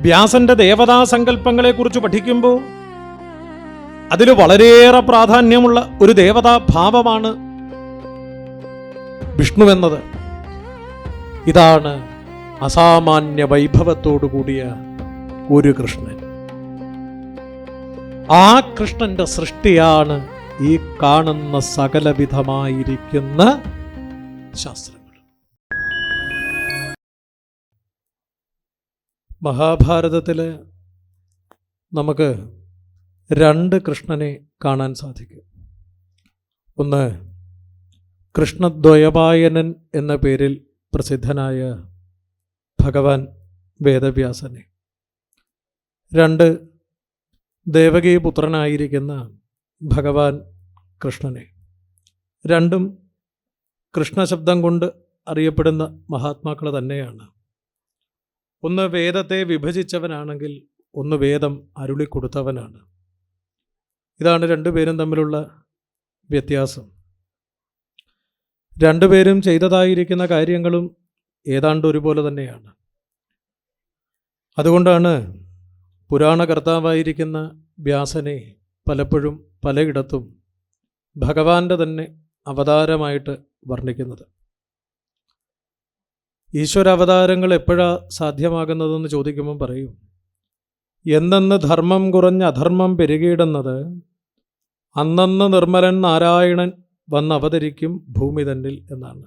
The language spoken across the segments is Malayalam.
വ്യാസന്റെ ദേവതാസങ്കല്പങ്ങളെക്കുറിച്ച് പഠിക്കുമ്പോൾ അതിൽ വളരെയേറെ പ്രാധാന്യമുള്ള ഒരു ദേവതാഭാവമാണ് വിഷ്ണുവെന്നത്. ഇതാണ് അസാമാന്യ വൈഭവത്തോടുകൂടിയ ഒരു കൃഷ്ണൻ. ആ കൃഷ്ണന്റെ സൃഷ്ടിയാണ് ഈ കാണുന്ന സകലവിധമായിരിക്കുന്ന ശാസ്ത്രങ്ങൾ. മഹാഭാരതത്തിൽ നമുക്ക് രണ്ട് കൃഷ്ണനെ കാണാൻ സാധിക്കും. ഒന്ന് കൃഷ്ണദ്വയപായനൻ എന്ന പേരിൽ പ്രസിദ്ധനായ ഭഗവാൻ വേദവ്യാസനെ, രണ്ട് ദേവകീപുത്രനായിരിക്കുന്ന ഭഗവാൻ കൃഷ്ണനെ. രണ്ടും കൃഷ്ണശബ്ദം കൊണ്ട് അറിയപ്പെടുന്ന മഹാത്മാക്കൾ തന്നെയാണ്. ഒന്ന് വേദത്തെ വിഭജിച്ചവനാണെങ്കിൽ ഒന്ന് വേദം അരുളിക്കൊടുത്തവനാണ്. ഇതാണ് രണ്ടുപേരും തമ്മിലുള്ള വ്യത്യാസം. രണ്ടുപേരും ചെയ്തതായിരിക്കുന്ന കാര്യങ്ങളും ഏതാണ്ട് ഒരുപോലെ തന്നെയാണ്. അതുകൊണ്ടാണ് പുരാണകർത്താവായിരിക്കുന്ന വ്യാസനെ പലപ്പോഴും പലയിടത്തും ഭഗവാന്റെ തന്നെ അവതാരമായിട്ട് വർണ്ണിക്കുന്നത്. ഈശ്വരാവതാരങ്ങൾ എപ്പോഴാണ് സാധ്യമാകുന്നതെന്ന് ചോദിക്കുമ്പം പറയും, എന്നെന്ന് ധർമ്മം കുറഞ്ഞ് അധർമ്മം പെരുകിയിടുന്നത് അന്നന്ന് നിർമ്മലൻ നാരായണൻ വന്നവതരിക്കും ഭൂമി തന്നിൽ എന്നാണ്.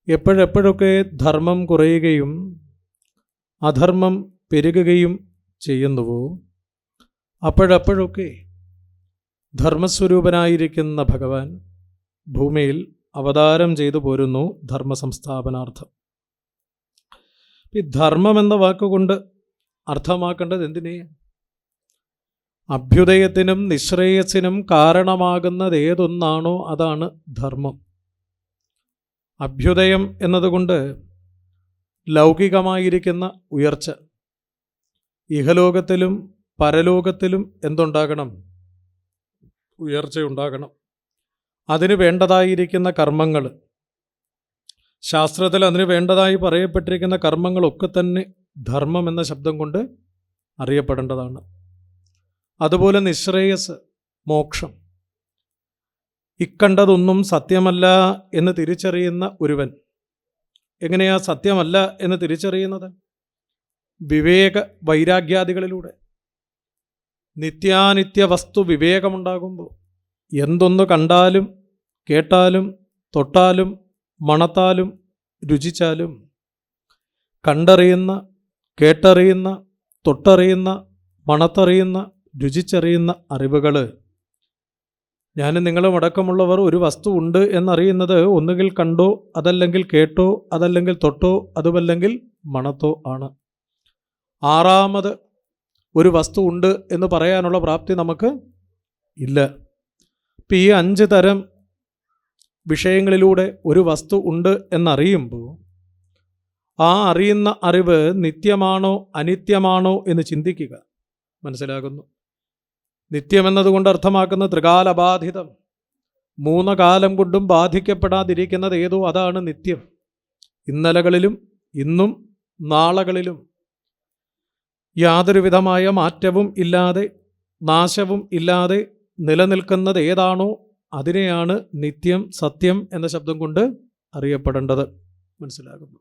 എപ്പോഴെപ്പോഴൊക്കെ ധർമ്മം കുറയുകയും അധർമ്മം പെരുകുകയും ചെയ്യുന്നുവോ അപ്പോഴപ്പോഴൊക്കെ ധർമ്മസ്വരൂപനായിരിക്കുന്ന ഭഗവാൻ ഭൂമിയിൽ അവതാരം ചെയ്തു പോരുന്നു ധർമ്മസംസ്ഥാപനാർത്ഥം. ഈ ധർമ്മം എന്ന വാക്കുകൊണ്ട് അർത്ഥമാക്കേണ്ടത് എന്തിനെ? അഭ്യുദയത്തിനും നിശ്രേയസിനും കാരണമാകുന്നത് ഏതൊന്നാണോ അതാണ് ധർമ്മം. അഭ്യുദയം എന്നതുകൊണ്ട് ലൗകികമായിരിക്കുന്ന ഉയർച്ച, ഇഹലോകത്തിലും പരലോകത്തിലും എന്തുണ്ടാകണം? ഉയർച്ചയുണ്ടാകണം. അതിന് വേണ്ടതായിരിക്കുന്ന കർമ്മങ്ങൾ, ശാസ്ത്രത്തിൽ അതിന് വേണ്ടതായി പറയപ്പെട്ടിരിക്കുന്ന കർമ്മങ്ങളൊക്കെ തന്നെ ധർമ്മം എന്ന ശബ്ദം കൊണ്ട് അറിയപ്പെടേണ്ടതാണ്. അതുപോലെ നിശ്രേയസ്, മോക്ഷം, ഇക്കണ്ടതൊന്നും സത്യമല്ല എന്ന് തിരിച്ചറിയുന്ന ഒരുവൻ എങ്ങനെയാ സത്യമല്ല എന്ന് തിരിച്ചറിയുന്നത്? വിവേക വൈരാഗ്യാദികളിലൂടെ. നിത്യാനിത്യ വസ്തു വിവേകമുണ്ടാകുമ്പോൾ എന്തൊന്ന് കണ്ടാലും കേട്ടാലും തൊട്ടാലും മണത്താലും രുചിച്ചാലും കണ്ടറിയുന്ന, കേട്ടറിയുന്ന, തൊട്ടറിയുന്ന, മണത്തറിയുന്ന, രുചിച്ചറിയുന്ന അറിവുകൾ, ഞാനും നിങ്ങളും അടക്കമുള്ളവർ ഒരു വസ്തു ഉണ്ട് എന്നറിയുന്നത് ഒന്നുകിൽ കണ്ടോ, അതല്ലെങ്കിൽ കേട്ടോ, അതല്ലെങ്കിൽ തൊട്ടോ, അതുമല്ലെങ്കിൽ മണത്തോ ആണ്. ആറാമത് ഒരു വസ്തു ഉണ്ട് എന്ന് പറയാനുള്ള പ്രാപ്തി നമുക്ക് ഇല്ല. ഇപ്പം ഈ 5 തരം വിഷയങ്ങളിലൂടെ ഒരു വസ്തു ഉണ്ട് എന്നറിയുമ്പോൾ ആ അറിയുന്ന അറിവ് നിത്യമാണോ അനിത്യമാണോ എന്ന് ചിന്തിക്കുക. മനസ്സിലാകുന്നു. നിത്യമെന്നതുകൊണ്ട് അർത്ഥമാക്കുന്ന ത്രികാലബാധിതം, 3 കാലം കൊണ്ടും ബാധിക്കപ്പെടാതിരിക്കുന്നത് ഏതോ അതാണ് നിത്യം. ഇന്നലകളിലും ഇന്നും നാളകളിലും യാതൊരു വിധമായ മാറ്റവും ഇല്ലാതെ നാശവും ഇല്ലാതെ നിലനിൽക്കുന്നത് ഏതാണോ അതിനെയാണ് നിത്യം, സത്യം എന്ന ശബ്ദം കൊണ്ട് അറിയപ്പെടേണ്ടത്. മനസ്സിലാകുന്നു.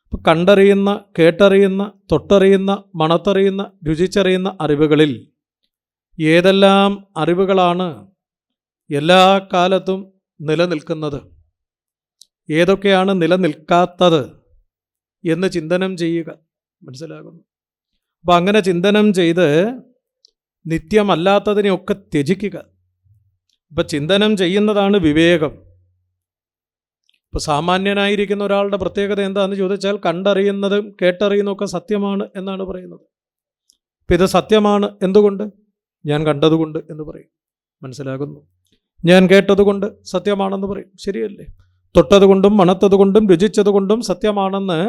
അപ്പം കണ്ടറിയുന്ന, കേട്ടറിയുന്ന, തൊട്ടറിയുന്ന, മണത്തറിയുന്ന, രുചിച്ചറിയുന്ന അറിവുകളിൽ ഏതെല്ലാം അറിവുകളാണ് എല്ലാ കാലത്തും നിലനിൽക്കുന്നത്, ഏതൊക്കെയാണ് നിലനിൽക്കാത്തത് എന്ന് ചിന്തനം ചെയ്യുക. മനസ്സിലാകുന്നു. അപ്പം അങ്ങനെ ചിന്തനം ചെയ്ത് നിത്യമല്ലാത്തതിനെയൊക്കെ ത്യജിക്കുക. ഇപ്പം ചിന്തനം ചെയ്യുന്നതാണ് വിവേകം. ഇപ്പോൾ സാമാന്യനായിരിക്കുന്ന ഒരാളുടെ പ്രത്യേകത എന്താണെന്ന് ചോദിച്ചാൽ കണ്ടറിയുന്നതും കേട്ടറിയുന്നതൊക്കെ സത്യമാണ് എന്നാണ് പറയുന്നത്. ഇപ്പം ഇത് സത്യമാണ് എന്തുകൊണ്ട്? ഞാൻ കണ്ടതുകൊണ്ട് എന്ന് പറയും. മനസ്സിലാകുന്നു. ഞാൻ കേട്ടതുകൊണ്ട് സത്യമാണെന്ന് പറയും. ശരിയല്ലേ? തൊട്ടതുകൊണ്ടും മണത്തതുകൊണ്ടും രുചിച്ചതുകൊണ്ടും സത്യമാണെന്ന്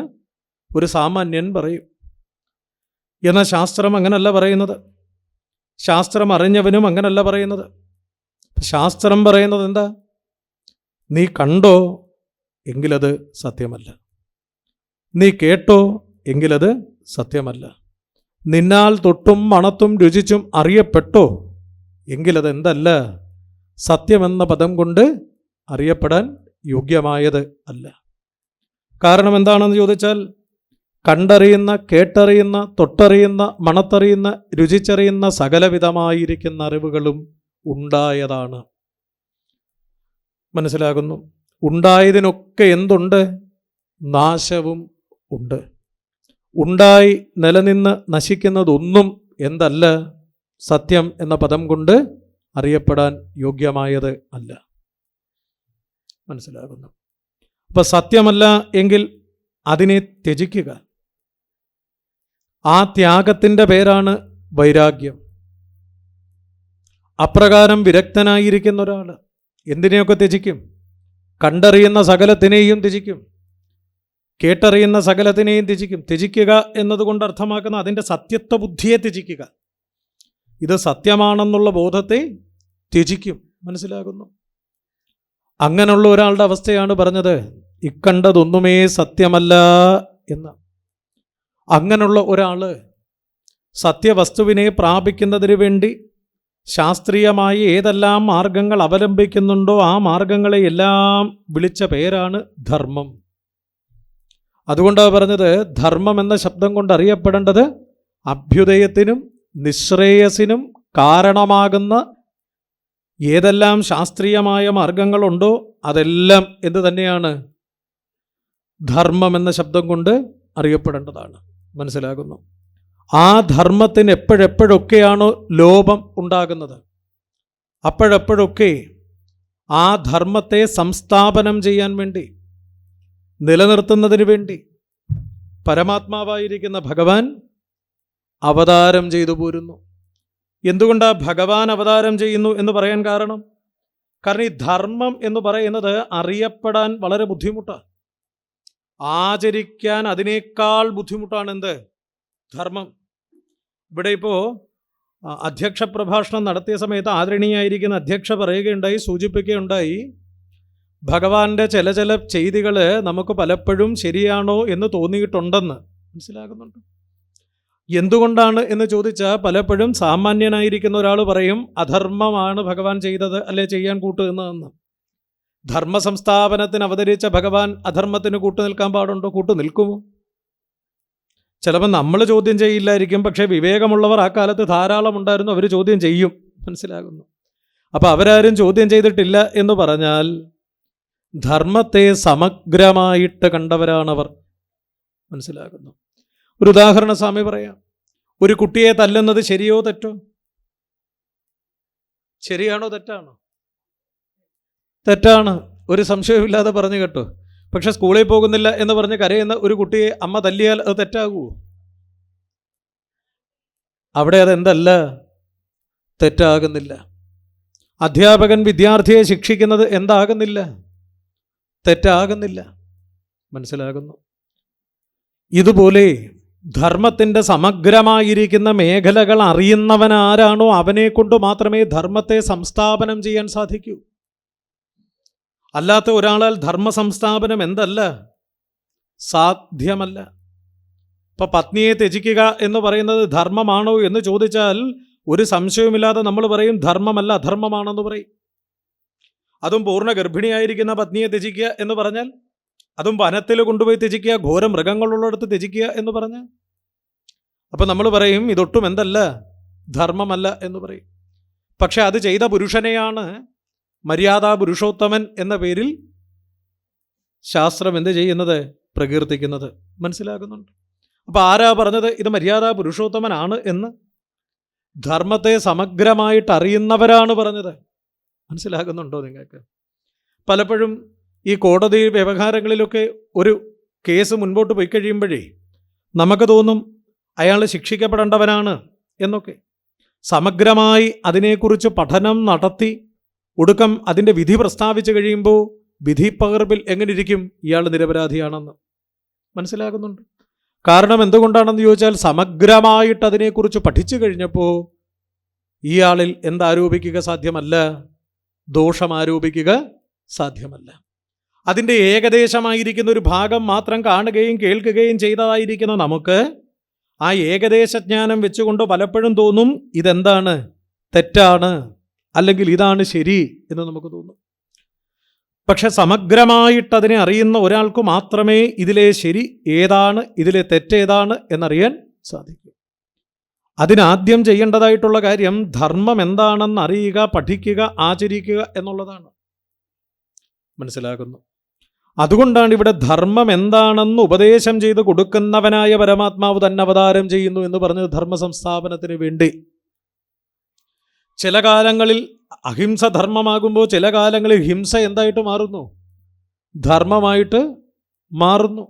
ഒരു സാമാന്യൻ പറയും. എന്നാൽ ശാസ്ത്രം അങ്ങനല്ല പറയുന്നത്. ശാസ്ത്രം അറിഞ്ഞവനും അങ്ങനല്ല പറയുന്നത്. ശാസ്ത്രം പറയുന്നത് എന്താ? നീ കണ്ടോ എങ്കിലത് സത്യമല്ല, നീ കേട്ടോ എങ്കിലത് സത്യമല്ല. നിന്നാൽ തൊട്ടും മണത്തും രുചിച്ചും അറിയപ്പെട്ടോ എങ്കിലതെന്തല്ല, സത്യമെന്ന പദം കൊണ്ട് അറിയപ്പെടാൻ യോഗ്യമായത് അല്ല. കാരണം എന്താണെന്ന് ചോദിച്ചാൽ, കണ്ടറിയുന്ന, കേട്ടറിയുന്ന, തൊട്ടറിയുന്ന, മണത്തറിയുന്ന, രുചിച്ചറിയുന്ന സകലവിധമായിരിക്കുന്ന അറിവുകളും ഉണ്ടായതാണ്. മനസ്സിലാകുന്നു? ഉണ്ടായതിനൊക്കെ എന്തുണ്ട്? നാശവും ഉണ്ട്. ഉണ്ടായി നിലനിന്ന് നശിക്കുന്നതൊന്നും എന്തല്ല, സത്യം എന്ന പദം കൊണ്ട് അറിയപ്പെടാൻ യോഗ്യമായത് അല്ല. മനസ്സിലാകുന്നു? അപ്പം സത്യമല്ല എങ്കിൽ അതിനെ ത്യജിക്കുക. ആ ത്യാഗത്തിൻ്റെ പേരാണ് വൈരാഗ്യം. അപ്രകാരം വിരക്തനായിരിക്കുന്ന ഒരാൾ എന്തിനെയൊക്കെ ത്യജിക്കും? കണ്ടറിയുന്ന സകലത്തിനെയും ത്യജിക്കും, കേട്ടറിയുന്ന സകലത്തിനെയും ത്യജിക്കും. ത്യജിക്കുക എന്നതുകൊണ്ട് അർത്ഥമാക്കുന്ന അതിൻ്റെ സത്യത്വ ബുദ്ധിയെ ത്യജിക്കുക. ഇത് സത്യമാണെന്നുള്ള ബോധത്തെ ത്യജിക്കും. മനസ്സിലാകുന്നു? അങ്ങനെയുള്ള ഒരാളുടെ അവസ്ഥയാണ് പറഞ്ഞത്, ഇക്കണ്ടതൊന്നുമേ സത്യമല്ല എന്ന്. അങ്ങനെയുള്ള ഒരാൾ സത്യവസ്തുവിനെ പ്രാപിക്കുന്നതിന് വേണ്ടി ശാസ്ത്രീയമായി ഏതെല്ലാം മാർഗങ്ങൾ അവലംബിക്കുന്നുണ്ടോ ആ മാർഗങ്ങളെ എല്ലാം വിളിച്ച പേരാണ് ധർമ്മം. അതുകൊണ്ടാണ് പറഞ്ഞത്, ധർമ്മം എന്ന ശബ്ദം കൊണ്ട് അറിയപ്പെടേണ്ടത് അഭ്യുദയത്തിനും നിശ്രേയസിനും കാരണമാകുന്ന ഏതെല്ലാം ശാസ്ത്രീയമായ മാർഗങ്ങളുണ്ടോ അതെല്ലാം എന്ത് തന്നെയാണ്? ധർമ്മം എന്ന ശബ്ദം കൊണ്ട് അറിയപ്പെടേണ്ടതാണ്. മനസ്സിലാകുന്നു? ആ ധർമ്മത്തിന് എപ്പോഴെപ്പോഴൊക്കെയാണോ ലോപം ഉണ്ടാകുന്നത്, അപ്പോഴെപ്പോഴൊക്കെ ആ ധർമ്മത്തെ സംസ്ഥാപനം ചെയ്യാൻ വേണ്ടി, നിലനിർത്തുന്നതിന് വേണ്ടി പരമാത്മാവായിരിക്കുന്ന ഭഗവാൻ അവതാരം ചെയ്തു പോരുന്നു. എന്തുകൊണ്ടാണ് ഭഗവാൻ അവതാരം ചെയ്യുന്നു എന്ന് പറയാൻ കാരണം? കാരണം ഈ ധർമ്മം എന്ന് പറയുന്നത് അറിയപ്പെടാൻ വളരെ ബുദ്ധിമുട്ടാണ്. ആചരിക്കാൻ അതിനേക്കാൾ ബുദ്ധിമുട്ടാണ് എന്ത്? ധർമ്മം. ഇവിടെ ഇപ്പോൾ അധ്യക്ഷ പ്രഭാഷണം നടത്തിയ സമയത്ത് ആദരണീയായിരിക്കുന്ന അധ്യക്ഷ പറയുകയുണ്ടായി, സൂചിപ്പിക്കുകയുണ്ടായി, ഭഗവാന്റെ ചില ചെയ്തികൾ നമുക്ക് പലപ്പോഴും ശരിയാണോ എന്ന് തോന്നിയിട്ടുണ്ടെന്ന്. മനസ്സിലാകുന്നുണ്ട്? എന്തുകൊണ്ടാണ് എന്ന് ചോദിച്ചാൽ, പലപ്പോഴും സാമാന്യനായിരിക്കുന്ന ഒരാൾ പറയും അധർമ്മമാണ് ഭഗവാൻ ചെയ്തത്, അല്ലെ ചെയ്യാൻ കൂട്ടുനിന്നതെന്ന്. ധർമ്മ സംസ്ഥാപനത്തിന് അവതരിച്ച ഭഗവാൻ അധർമ്മത്തിന് കൂട്ടുനിൽക്കാൻ പാടുണ്ടോ? കൂട്ടുനിൽക്കുമോ? ചിലപ്പോൾ നമ്മൾ ചോദ്യം ചെയ്യില്ലായിരിക്കും, പക്ഷേ വിവേകമുള്ളവർ ആ കാലത്ത് ധാരാളം ഉണ്ടായിരുന്നു, അവർ ചോദ്യം ചെയ്യും. മനസ്സിലാകുന്നു? അപ്പോൾ അവരാരും ചോദ്യം ചെയ്തിട്ടില്ല എന്ന് പറഞ്ഞാൽ ധർമ്മത്തെ സമഗ്രമായിട്ട് കണ്ടവരാണവർ. മനസ്സിലാകുന്നു? ഒരു ഉദാഹരണം സ്വാമി പറയാം. ഒരു കുട്ടിയെ തല്ലുന്നത് ശരിയോ തെറ്റോ? ശരിയാണോ തെറ്റാണോ? തെറ്റാണ്, ഒരു സംശയമില്ലാതെ പറഞ്ഞു കേട്ടോ. പക്ഷെ സ്കൂളിൽ പോകുന്നില്ല എന്ന് പറഞ്ഞ് കരയുന്ന ഒരു കുട്ടിയെ അമ്മ തല്ലിയാൽ അത് തെറ്റാകുമോ? അവിടെ അതെന്തല്ല, തെറ്റാകുന്നില്ല. അധ്യാപകൻ വിദ്യാർത്ഥിയെ ശിക്ഷിക്കുന്നത് എന്താകുന്നില്ല, തെറ്റാകുന്നില്ല. മനസ്സിലാകുന്നു? ഇതുപോലെ ധർമ്മത്തിൻ്റെ സമഗ്രമായിരിക്കുന്ന മേഖലകൾ അറിയുന്നവനാരാണോ അവനെ കൊണ്ട് മാത്രമേ ധർമ്മത്തെ സംസ്ഥാപനം ചെയ്യാൻ സാധിക്കൂ. അല്ലാത്ത ഒരാളാൽ ധർമ്മ സംസ്ഥാപനം എന്തല്ല, സാധ്യമല്ല. ഇപ്പം പത്നിയെ ത്യജിക്കുക എന്ന് പറയുന്നത് ധർമ്മമാണോ എന്ന് ചോദിച്ചാൽ ഒരു സംശയവുമില്ലാതെ നമ്മൾ പറയും ധർമ്മമല്ല, അധർമ്മമാണെന്ന് പറയും. അതും പൂർണ്ണ ഗർഭിണിയായിരിക്കുന്ന പത്നിയെ ത്യജിക്കുക എന്ന് പറഞ്ഞാൽ, അതും വനത്തിൽ കൊണ്ടുപോയി ത്യജിക്കുക, ഘോര മൃഗങ്ങളുള്ളിടത്ത് ത്യജിക്കുക എന്ന് പറഞ്ഞാൽ, അപ്പം നമ്മൾ പറയും ഇതൊട്ടും എന്തല്ല, ധർമ്മമല്ല എന്ന് പറയും. പക്ഷെ അത് ചെയ്ത പുരുഷനെയാണ് മര്യാദാ പുരുഷോത്തമൻ എന്ന പേരിൽ ശാസ്ത്രം എന്ത് ചെയ്യുന്നത്, പ്രകീർത്തിക്കുന്നത്. മനസ്സിലാകുന്നുണ്ട്? അപ്പോൾ ആരാ പറഞ്ഞത് ഇത് മര്യാദാ പുരുഷോത്തമനാണ് എന്ന്? ധർമ്മത്തെ സമഗ്രമായിട്ട് അറിയുന്നവരാണ് പറഞ്ഞത്. മനസ്സിലാകുന്നുണ്ടോ നിങ്ങൾക്ക്? പലപ്പോഴും ഈ കോടതി വ്യവഹാരങ്ങളിലൊക്കെ ഒരു കേസ് മുൻപോട്ട് പോയി കഴിയുമ്പോഴേ നമുക്ക് തോന്നും അയാൾ ശിക്ഷിക്കപ്പെടേണ്ടവനാണ് എന്നൊക്കെ. സമഗ്രമായി അതിനെക്കുറിച്ച് പഠനം നടത്തി ഒടുക്കം അതിൻ്റെ വിധി പ്രസ്താവിച്ച് കഴിയുമ്പോൾ വിധി പകർപ്പിൽ എങ്ങനെ ഇരിക്കും, ഇയാൾ നിരപരാധിയാണെന്ന്. മനസ്സിലാകുന്നുണ്ട്? കാരണം എന്തുകൊണ്ടാണെന്ന് ചോദിച്ചാൽ, സമഗ്രമായിട്ട് അതിനെക്കുറിച്ച് പഠിച്ചു കഴിഞ്ഞപ്പോൾ ഇയാളിൽ എന്താരോപിക്കുക സാധ്യമല്ല, ദോഷം ആരോപിക്കുക സാധ്യമല്ല. അതിൻ്റെ ഏകദേശമായിരിക്കുന്ന ഒരു ഭാഗം മാത്രം കാണുകയും കേൾക്കുകയും ചെയ്തതായിരിക്കുന്ന നമുക്ക് ആ ഏകദേശജ്ഞാനം വെച്ചുകൊണ്ട് പലപ്പോഴും തോന്നും ഇതെന്താണ്, തെറ്റാണ്, അല്ലെങ്കിൽ ഇതാണ് ശരി എന്ന് നമുക്ക് തോന്നും. പക്ഷെ സമഗ്രമായിട്ടതിനെ അറിയുന്ന ഒരാൾക്ക് മാത്രമേ ഇതിലെ ശരി ഏതാണ്, ഇതിലെ തെറ്റേതാണ് എന്നറിയാൻ സാധിക്കൂ. അതിനാദ്യം ചെയ്യേണ്ടതായിട്ടുള്ള കാര്യം ധർമ്മം എന്താണെന്ന് അറിയുക, പഠിക്കുക, ആചരിക്കുക എന്നുള്ളതാണ്. മനസ്സിലാകുന്നു? അതുകൊണ്ടാണ് ഇവിടെ ധർമ്മം എന്താണെന്ന് ഉപദേശം ചെയ്ത് കൊടുക്കുന്നവനായ പരമാത്മാവ് തന്നെ അവതാരം ചെയ്യുന്നു എന്ന് പറഞ്ഞത് ധർമ്മ സംസ്ഥാപനത്തിന് വേണ്ടി. ചില കാലങ്ങളിൽ അഹിംസ ധർമ്മമാകുമ്പോൾ ചില കാലങ്ങളിൽ ഹിംസ എന്തായിട്ട് മാറുന്നു? ധർമ്മമായിട്ട് മാറുന്നു.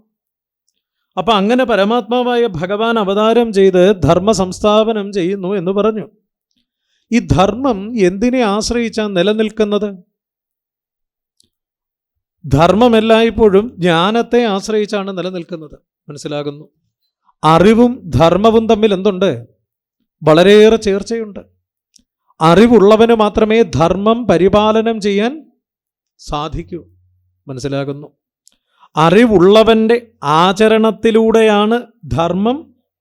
അപ്പം അങ്ങനെ പരമാത്മാവായ ഭഗവാൻ അവതാരം ചെയ്ത് ധർമ്മ സംസ്ഥാപനം ചെയ്യുന്നു എന്ന് പറഞ്ഞു. ഈ ധർമ്മം എന്തിനെ ആശ്രയിച്ചാണ് നിലനിൽക്കുന്നത്? ധർമ്മം എല്ലായ്പ്പോഴും ജ്ഞാനത്തെ ആശ്രയിച്ചാണ് നിലനിൽക്കുന്നത്. മനസ്സിലാകുന്നു? അറിവും ധർമ്മവും തമ്മിൽ എന്തുണ്ട്? വളരെയേറെ ചേർച്ചയുണ്ട്. അറിവുള്ളവന് മാത്രമേ ധർമ്മം പരിപാലനം ചെയ്യാൻ സാധിക്കൂ. മനസ്സിലാകുന്നു? അറിവുള്ളവൻ്റെ ആചരണത്തിലൂടെയാണ് ധർമ്മം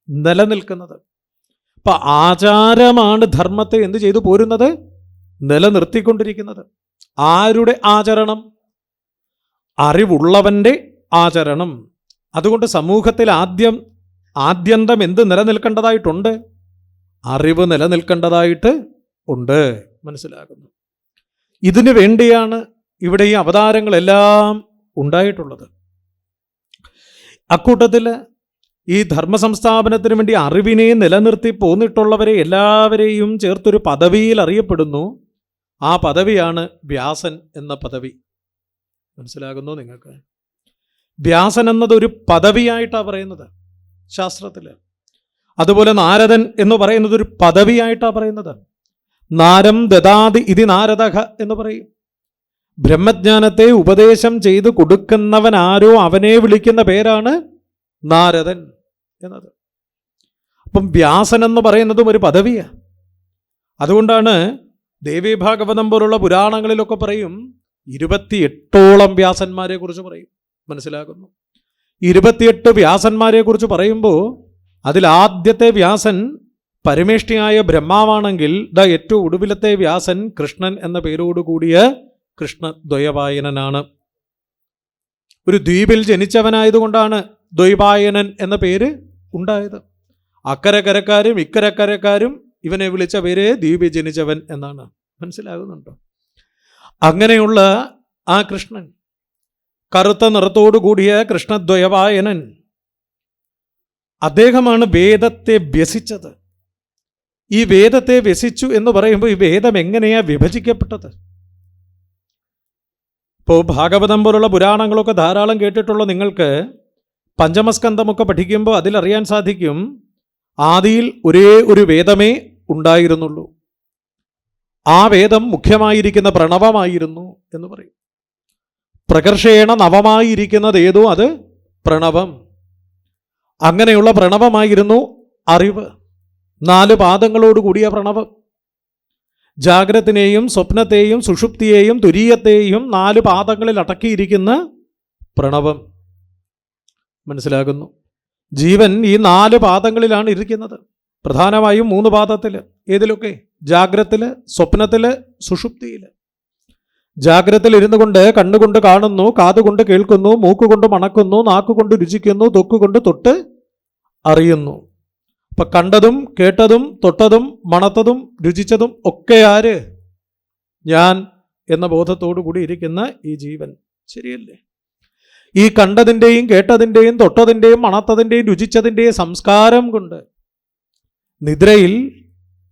നിലനിൽക്കുന്നത്. അപ്പം ആചാരമാണ് ധർമ്മത്തെ എന്ത് ചെയ്തു പോരുന്നത്? നിലനിർത്തിക്കൊണ്ടിരിക്കുന്നത്. ആരുടെ ആചരണം? അറിവുള്ളവൻ്റെ ആചരണം. അതുകൊണ്ട് സമൂഹത്തിൽ ആദ്യന്തം എന്ത് നിലനിൽക്കേണ്ടതായിട്ടുണ്ട്? അറിവ് നിലനിൽക്കേണ്ടതായിട്ട് ഉണ്ട്. മനസ്സിലാകുന്നു? ഇതിനു വേണ്ടിയാണ് ഇവിടെ ഈ അവതാരങ്ങളെല്ലാം ഉണ്ടായിട്ടുള്ളത്. അക്കൂട്ടത്തിൽ ഈ ധർമ്മ സംസ്ഥാപനത്തിന് വേണ്ടി അറിവിനെ നിലനിർത്തി പോന്നിട്ടുള്ളവരെ എല്ലാവരെയും ചേർത്തൊരു പദവിയിൽ അറിയപ്പെടുന്നു. ആ പദവിയാണ് വ്യാസൻ എന്ന പദവി. മനസ്സിലാകുന്നു നിങ്ങൾക്ക്? വ്യാസൻ എന്നതൊരു പദവിയായിട്ടാണ് പറയുന്നത് ശാസ്ത്രത്തിൽ. അതുപോലെ നാരദൻ എന്ന് പറയുന്നത് ഒരു പദവിയായിട്ടാണ് പറയുന്നത്. നാരം ദദാതി ഇതി നാരദഃ എന്ന് പറയും. ബ്രഹ്മജ്ഞാനത്തെ ഉപദേശം ചെയ്ത് കൊടുക്കുന്നവൻ ആരോ അവനെ വിളിക്കുന്ന പേരാണ് നാരദൻ എന്നത്. അപ്പം വ്യാസൻ എന്ന് പറയുന്നതും ഒരു പദവിയാണ്. അതുകൊണ്ടാണ് ദേവീഭാഗവതം പോലുള്ള പുരാണങ്ങളിലൊക്കെ പറയും 28ഓളം വ്യാസന്മാരെ കുറിച്ച് പറയും. മനസ്സിലാകുന്നു? 28 വ്യാസന്മാരെ കുറിച്ച് പറയുമ്പോൾ അതിലാദ്യത്തെ വ്യാസൻ പരമേഷ്ഠിയായ ബ്രഹ്മാവാണെങ്കിൽ ഏറ്റവും ഒടുവിലത്തെ വ്യാസൻ കൃഷ്ണൻ എന്ന പേരോടുകൂടിയ കൃഷ്ണദ്വൈപായനനാണ്. ഒരു ദ്വീപിൽ ജനിച്ചവനായതുകൊണ്ടാണ് ദ്വൈപായനൻ എന്ന പേര് ഉണ്ടായത്. അക്കരക്കരക്കാരും ഇക്കരക്കരക്കാരും ഇവനെ വിളിച്ച പേര് ദ്വീപിൽ ജനിച്ചവൻ എന്നാണ്. മനസ്സിലാകുന്നുണ്ടോ? അങ്ങനെയുള്ള ആ കൃഷ്ണൻ, കറുത്ത നിറത്തോടുകൂടിയ കൃഷ്ണദ്വൈപായനൻ, അദ്ദേഹമാണ് വേദത്തെ വ്യസിച്ചത്. ഈ വേദത്തെ വ്യസിച്ചു എന്ന് പറയുമ്പോൾ ഈ വേദം എങ്ങനെയാണ് വിഭജിക്കപ്പെട്ടത്? ഇപ്പോൾ ഭാഗവതം പോലുള്ള പുരാണങ്ങളൊക്കെ ധാരാളം കേട്ടിട്ടുള്ള നിങ്ങൾക്ക് പഞ്ചമസ്കന്ധമൊക്കെ പഠിക്കുമ്പോൾ അതിലറിയാൻ സാധിക്കും, ആദിയിൽ ഒരേ ഒരു വേദമേ ഉണ്ടായിരുന്നുള്ളൂ. ആ വേദം മുഖ്യമായിരിക്കുന്ന പ്രണവമായിരുന്നു എന്ന് പറയും. പ്രകർഷേണ നവമായിരിക്കുന്നത് ഏതോ അത് പ്രണവം. അങ്ങനെയുള്ള പ്രണവമായിരുന്നു അറിവ്. 4 പാദങ്ങളോടുകൂടിയ പ്രണവം. ജാഗ്രത്തിനെയും സ്വപ്നത്തെയും സുഷുപ്തിയെയും തുരീയത്തെയും 4 പാദങ്ങളിൽ അടക്കിയിരിക്കുന്ന പ്രണവം. മനസ്സിലാകുന്നു? ജീവൻ ഈ 4 പാദങ്ങളിലാണ് ഇരിക്കുന്നത്. പ്രധാനമായും 3 പാദത്തിൽ. ഏതിലൊക്കെ? ജാഗ്രത്തിൽ, സ്വപ്നത്തിൽ, സുഷുപ്തിയിൽ. ജാഗ്രത്തിൽ ഇരുന്നു കൊണ്ട് കണ്ണുകൊണ്ട് കാണുന്നു, കാതുകൊണ്ട് കേൾക്കുന്നു, മൂക്കുകൊണ്ട് മണക്കുന്നു, നാക്കുകൊണ്ട് രുചിക്കുന്നു, തൊക്കുകൊണ്ട് തൊട്ട് അറിയുന്നു. അപ്പം കണ്ടതും കേട്ടതും തൊട്ടതും മണത്തതും രുചിച്ചതും ഒക്കെ ആര്? ഞാൻ എന്ന ബോധത്തോടു കൂടി ഇരിക്കുന്ന ഈ ജീവൻ. ശരിയല്ലേ? ഈ കണ്ടതിൻ്റെയും കേട്ടതിൻ്റെയും തൊട്ടതിൻ്റെയും മണത്തതിൻ്റെയും രുചിച്ചതിൻ്റെയും സംസ്കാരം കൊണ്ട് നിദ്രയിൽ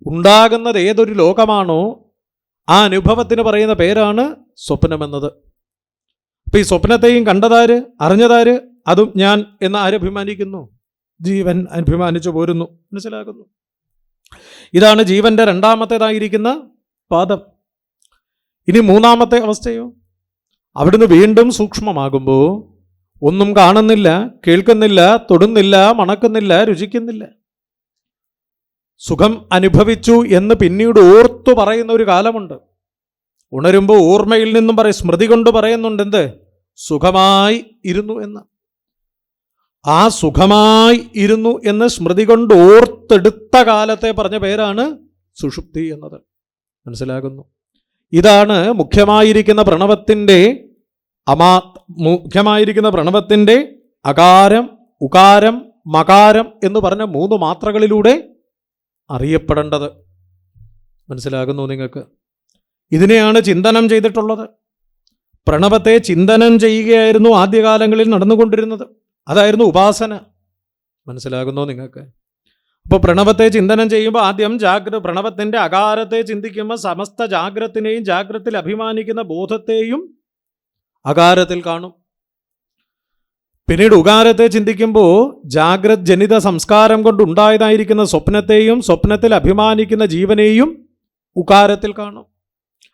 ഉണ്ടാകുന്നത് ഏതൊരു ലോകമാണോ ആ അനുഭവത്തിന് പറയുന്ന പേരാണ് സ്വപ്നമെന്നത്. അപ്പം ഈ സ്വപ്നത്തെയും കണ്ടതാര്, അറിഞ്ഞതാര്? അതും ഞാൻ എന്ന് ആരഭിമാനിക്കുന്നു? ജീവൻ അഭിമാനിച്ചു പോരുന്നു. മനസ്സിലാക്കുന്നു? ഇതാണ് ജീവന്റെ 2ാമത്തേതായിരിക്കുന്ന പാദം. ഇനി 3ാമത്തെ അവസ്ഥയോ? അവിടുന്ന് വീണ്ടും സൂക്ഷ്മമാകുമ്പോൾ ഒന്നും കാണുന്നില്ല, കേൾക്കുന്നില്ല, തൊടുന്നില്ല, മണക്കുന്നില്ല, രുചിക്കുന്നില്ല. സുഖം അനുഭവിച്ചു എന്ന് പിന്നീട് ഓർത്തു പറയുന്ന ഒരു കാലമുണ്ട്. ഉണരുമ്പോൾ ഓർമ്മയിൽ നിന്നും സ്മൃതി കൊണ്ട് പറയുന്നുണ്ട് എന്ത്? സുഖമായി ഇരുന്നു എന്ന്. ആ സുഖമായി ഇരുന്നു എന്ന് സ്മൃതി കൊണ്ട് ഓർത്തെടുത്ത കാലത്തെ പറഞ്ഞ പേരാണ് സുഷുപ്തി എന്നത്. മനസ്സിലാകുന്നു? ഇതാണ് മുഖ്യമായിരിക്കുന്ന പ്രണവത്തിൻ്റെ അകാരം, ഉകാരം, മകാരം എന്ന് പറഞ്ഞ 3 മാത്രകളിലൂടെ അറിയപ്പെടേണ്ടത്. മനസ്സിലാകുന്നു നിങ്ങൾക്ക്? ഇതിനെയാണ് ചിന്തനം ചെയ്തിട്ടുള്ളത്. പ്രണവത്തെ ചിന്തനം ചെയ്യുകയായിരുന്നു ആദ്യകാലങ്ങളിൽ നടന്നുകൊണ്ടിരുന്നത്. അതായിരുന്നു ഉപാസന. മനസ്സിലാകുന്നോ നിങ്ങൾക്ക്? അപ്പോൾ പ്രണവത്തെ ചിന്തനം ചെയ്യുമ്പോൾ ആദ്യം പ്രണവത്തിൻ്റെ അകാരത്തെ ചിന്തിക്കുമ്പോൾ സമസ്ത ജാഗ്രത്തിനെയും ജാഗ്രത്തിൽ അഭിമാനിക്കുന്ന ബോധത്തെയും അകാരത്തിൽ കാണും. പിന്നീട് ഉകാരത്തെ ചിന്തിക്കുമ്പോൾ ജാഗ്രത് ജനിത സംസ്കാരം കൊണ്ടുണ്ടായതായിരിക്കുന്ന സ്വപ്നത്തെയും സ്വപ്നത്തിൽ അഭിമാനിക്കുന്ന ജീവനെയും ഉകാരത്തിൽ കാണും.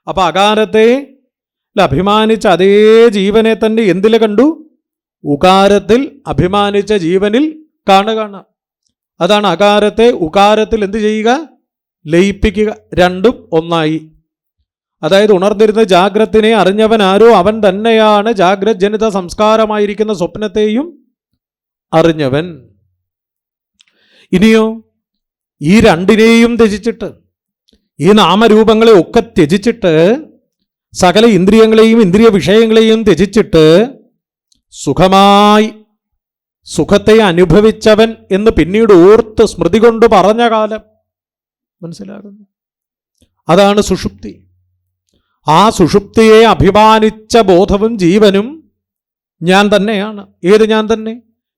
അപ്പോൾ അകാരത്തെ അഭിമാനിച്ച അതേ ജീവനെ തന്നെ എന്തിൽ കണ്ടു? ഉകാരത്തിൽ അഭിമാനിച്ച ജീവനിൽ കാണുക. അതാണ് അകാരത്തെ ഉകാരത്തിൽ എന്ത് ചെയ്യുക? ലയിപ്പിക്കുക. രണ്ടും ഒന്നായി. അതായത് ഉണർന്നിരുന്ന ജാഗ്രത്തിനെ അറിഞ്ഞവൻ ആരോ അവൻ തന്നെയാണ് ജാഗ്രത് ജനിത സംസ്കാരമായിരിക്കുന്ന സ്വപ്നത്തെയും അറിഞ്ഞവൻ. ഇനിയോ ഈ രണ്ടിനെയും ത്യജിച്ചിട്ട്, ഈ നാമരൂപങ്ങളെ ഒക്കെ ത്യജിച്ചിട്ട്, സകല ഇന്ദ്രിയങ്ങളെയും ഇന്ദ്രിയ വിഷയങ്ങളെയും ത്യജിച്ചിട്ട് സുഖമായി സുഖത്തെ അനുഭവിച്ചവൻ എന്ന് പിന്നീട് ഓർത്ത് സ്മൃതി കൊണ്ട് പറഞ്ഞ കാലം. മനസ്സിലാകുന്നു? അതാണ് സുഷുപ്തി. ആ സുഷുപ്തിയെ അഭിമാനിച്ച ബോധവും ജീവനും ഞാൻ തന്നെയാണ്. ഏത് ഞാൻ തന്നെ?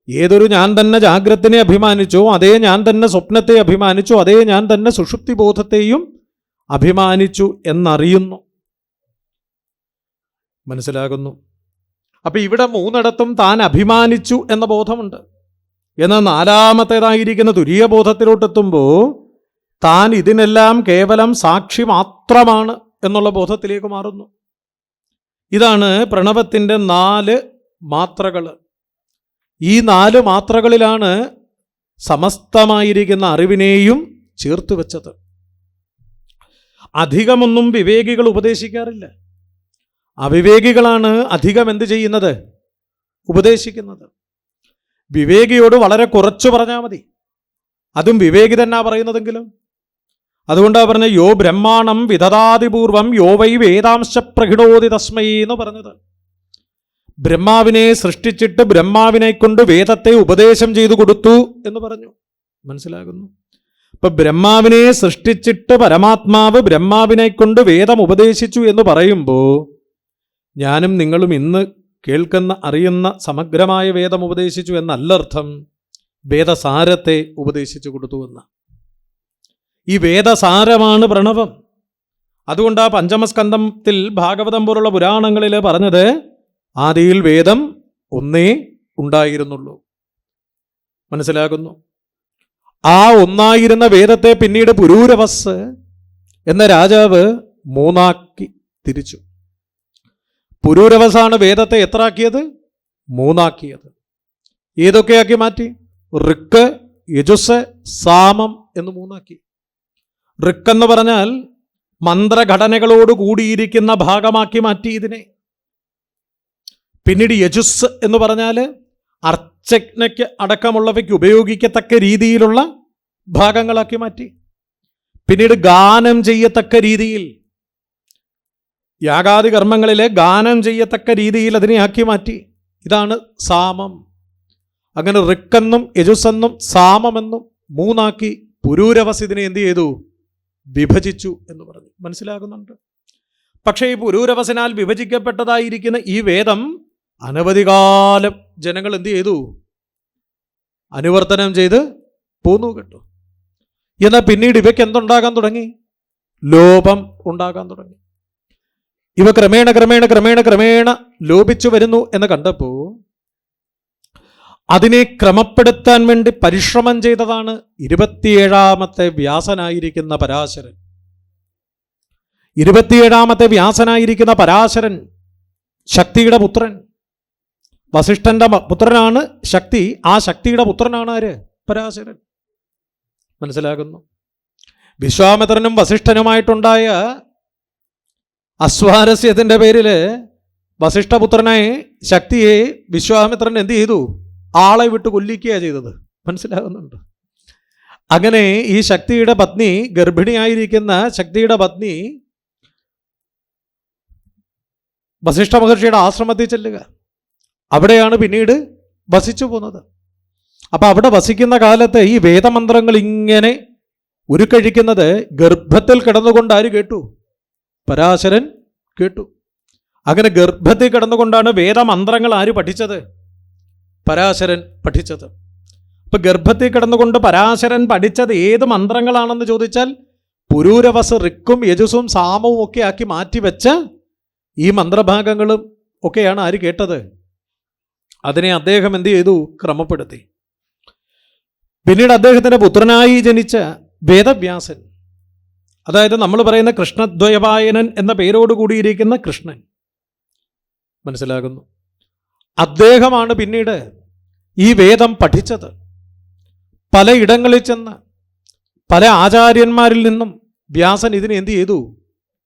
ഏതൊരു ഞാൻ തന്നെ ജാഗ്രത്തിനെ അഭിമാനിച്ചോ അതേ ഞാൻ തന്നെ സ്വപ്നത്തെ അഭിമാനിച്ചു, അതേ ഞാൻ തന്നെ സുഷുപ്തി ബോധത്തെയും അഭിമാനിച്ചു എന്നറിയുന്നു. മനസ്സിലാകുന്നു? അപ്പം ഇവിടെ 3 താൻ അഭിമാനിച്ചു എന്ന ബോധമുണ്ട്. എന്നാൽ 4-മത്തേതായിരിക്കുന്ന തുരീയബോധത്തിലോട്ടെത്തുമ്പോൾ താൻ ഇതിനെല്ലാം കേവലം സാക്ഷി മാത്രമാണ് എന്നുള്ള ബോധത്തിലേക്ക് മാറുന്നു. ഇതാണ് പ്രണവത്തിൻ്റെ 4 മാത്രകൾ. ഈ 4 മാത്രകളിലാണ് സമസ്തമായിരിക്കുന്ന അറിവിനെയും ചേർത്ത് വെച്ചത്. അധികമൊന്നും വിവേകികൾ ഉപദേശിക്കാറില്ല. അവിവേകികളാണ് അധികം എന്ത് ചെയ്യുന്നത്? ഉപദേശിക്കുന്നത്. വിവേകിയോട് വളരെ കുറച്ച് പറഞ്ഞാൽ മതി. അതും വിവേകി തന്നെ പറയുന്നതെങ്കിലും. അതുകൊണ്ടാണ് പറഞ്ഞത് യോ ബ്രഹ്മാണം വിദദാതിപൂർവം യോ വൈ വേദാംശ പ്രഹിണോതി തസ്മൈ എന്ന് പറഞ്ഞത്. ബ്രഹ്മാവിനെ സൃഷ്ടിച്ചിട്ട് ബ്രഹ്മാവിനെ കൊണ്ട് വേദത്തെ ഉപദേശം ചെയ്തു കൊടുത്തു എന്ന് പറഞ്ഞു. മനസ്സിലാകുന്നു? ഇപ്പം ബ്രഹ്മാവിനെ സൃഷ്ടിച്ചിട്ട് പരമാത്മാവ് ബ്രഹ്മാവിനെ കൊണ്ട് വേദം ഉപദേശിച്ചു എന്ന് പറയുമ്പോൾ ഞാനും നിങ്ങളും ഇന്ന് കേൾക്കുന്ന അറിയുന്ന സമഗ്രമായ വേദം ഉപദേശിച്ചു എന്നല്ലർത്ഥം. വേദസാരത്തെ ഉപദേശിച്ചു കൊടുത്തു എന്ന ഈ വേദസാരമാണ് പ്രണവം. അതുകൊണ്ട് ആ പഞ്ചമസ്കന്ധത്തിൽ ഭാഗവതം പോലുള്ള പുരാണങ്ങളിൽ പറഞ്ഞത് ആദിയിൽ വേദം ഒന്നേ ഉണ്ടായിരുന്നുള്ളൂ. മനസ്സിലാകുന്നു? ആ ഒന്നായിരുന്ന വേദത്തെ പിന്നീട് പുരൂരവസ് എന്ന രാജാവ് 3 തിരിച്ചു. പുരൂരവസാണ് വേദത്തെ എത്ര ആക്കിയത്? 3 ഏതൊക്കെയാക്കി മാറ്റി? ഋക്ക്, യജുസ്, സാമം എന്ന് 3 ഋക്ക് എന്ന് പറഞ്ഞാൽ മന്ത്രഘടനകളോട് കൂടിയിരിക്കുന്ന ഭാഗമാക്കി മാറ്റി ഇതിനെ. പിന്നീട് യജുസ് എന്ന് പറഞ്ഞാൽ അർച്ചജ്ഞയ്ക്ക് അടക്കമുള്ളവയ്ക്ക് ഉപയോഗിക്കത്തക്ക രീതിയിലുള്ള ഭാഗങ്ങളാക്കി മാറ്റി. പിന്നീട് ഗാനം ചെയ്യത്തക്ക രീതിയിൽ, യാഗാദി കർമ്മങ്ങളിലെ ഗാനം ചെയ്യത്തക്ക രീതിയിൽ അതിനെ ആക്കി മാറ്റി. ഇതാണ് സാമം. അങ്ങനെ ഋക്കെന്നും യജുസെന്നും സാമമെന്നും 3 പുരൂരവസ് ഇതിനെ എന്ത് ചെയ്തു? വിഭജിച്ചു എന്ന് പറഞ്ഞു. മനസ്സിലാകുന്നുണ്ട്? പക്ഷേ ഈ പുരൂരവസിനാൽ വിഭജിക്കപ്പെട്ടതായിരിക്കുന്ന ഈ വേദം അനവധി കാലം ജനങ്ങൾ എന്ത് ചെയ്തു? അനുവർത്തനം ചെയ്ത് പോന്നു കേട്ടു. എന്നാൽ പിന്നീട് ഇവയ്ക്ക് എന്തുണ്ടാകാൻ തുടങ്ങി? ലോപം ഉണ്ടാകാൻ തുടങ്ങി. ഇവ ക്രമേണ ക്രമേണ ക്രമേണ ക്രമേണ ലോപിച്ചു വരുന്നു എന്ന് കണ്ടപ്പോൾ അതിനെ ക്രമപ്പെടുത്താൻ വേണ്ടി പരിശ്രമം ചെയ്തതാണ് 27-മത്തെ വ്യാസനായിരിക്കുന്ന പരാശരൻ. 27-മത്തെ വ്യാസനായിരിക്കുന്ന പരാശരൻ ശക്തിയുടെ പുത്രൻ. വസിഷ്ഠന്റെ പുത്രനാണ് ശക്തി. ആ ശക്തിയുടെ പുത്രനാണ് ആര്? പരാശരൻ. മനസ്സിലാകുന്നു? വിശ്വാമിത്രനും വസിഷ്ഠനുമായിട്ടുണ്ടായ അസ്വാരസ്യത്തിൻ്റെ പേരിൽ വസിഷ്ഠപുത്രനെ ശക്തിയെ വിശ്വാമിത്രൻ എന്ത് ചെയ്തു? ആളെ വിട്ട് കൊല്ലിക്കുകയാണ് ചെയ്തത്. മനസ്സിലാകുന്നുണ്ട്? അങ്ങനെ ഈ ശക്തിയുടെ പത്നി, ഗർഭിണിയായിരിക്കുന്ന ശക്തിയുടെ പത്നി വസിഷ്ഠ മഹർഷിയുടെ ആശ്രമത്തിൽ ചെല്ലുക. അവിടെയാണ് പിന്നീട് വസിച്ചു പോകുന്നത്. അപ്പം അവിടെ വസിക്കുന്ന കാലത്ത് ഈ വേദമന്ത്രങ്ങൾ ഇങ്ങനെ ഉരുക്കഴിക്കുന്നത് ഗർഭത്തിൽ കിടന്നുകൊണ്ട് ആര് കേട്ടു? പരാശരൻ കേട്ടു. അങ്ങനെ ഗർഭത്തിൽ കിടന്നുകൊണ്ടാണ് വേദമന്ത്രങ്ങൾ ആര് പഠിച്ചത്? പരാശരൻ പഠിച്ചത്. ഇപ്പം ഗർഭത്തിൽ കിടന്നുകൊണ്ട് പരാശരൻ പഠിച്ചത് ഏത് മന്ത്രങ്ങളാണെന്ന് ചോദിച്ചാൽ പുരൂരവസ്, ഋക്കും യജുസും സാമവും ഒക്കെ ആക്കി മാറ്റിവെച്ച ഈ മന്ത്രഭാഗങ്ങളും ഒക്കെയാണ് ആര് കേട്ടത്? അതിനെ അദ്ദേഹം എന്ത് ചെയ്തു? ക്രമപ്പെടുത്തി. പിന്നീട് അദ്ദേഹത്തിൻ്റെ പുത്രനായി ജനിച്ച വേദവ്യാസൻ, അതായത് നമ്മൾ പറയുന്ന കൃഷ്ണദ്വയപായനൻ എന്ന പേരോട് കൂടിയിരിക്കുന്ന കൃഷ്ണൻ, മനസ്സിലാകുന്നു, അദ്ദേഹമാണ് പിന്നീട് ഈ വേദം പഠിച്ചത്. പലയിടങ്ങളിൽ ചെന്ന് പല ആചാര്യന്മാരിൽ നിന്നും വ്യാസൻ ഇതിനെ എന്ത് ചെയ്തു?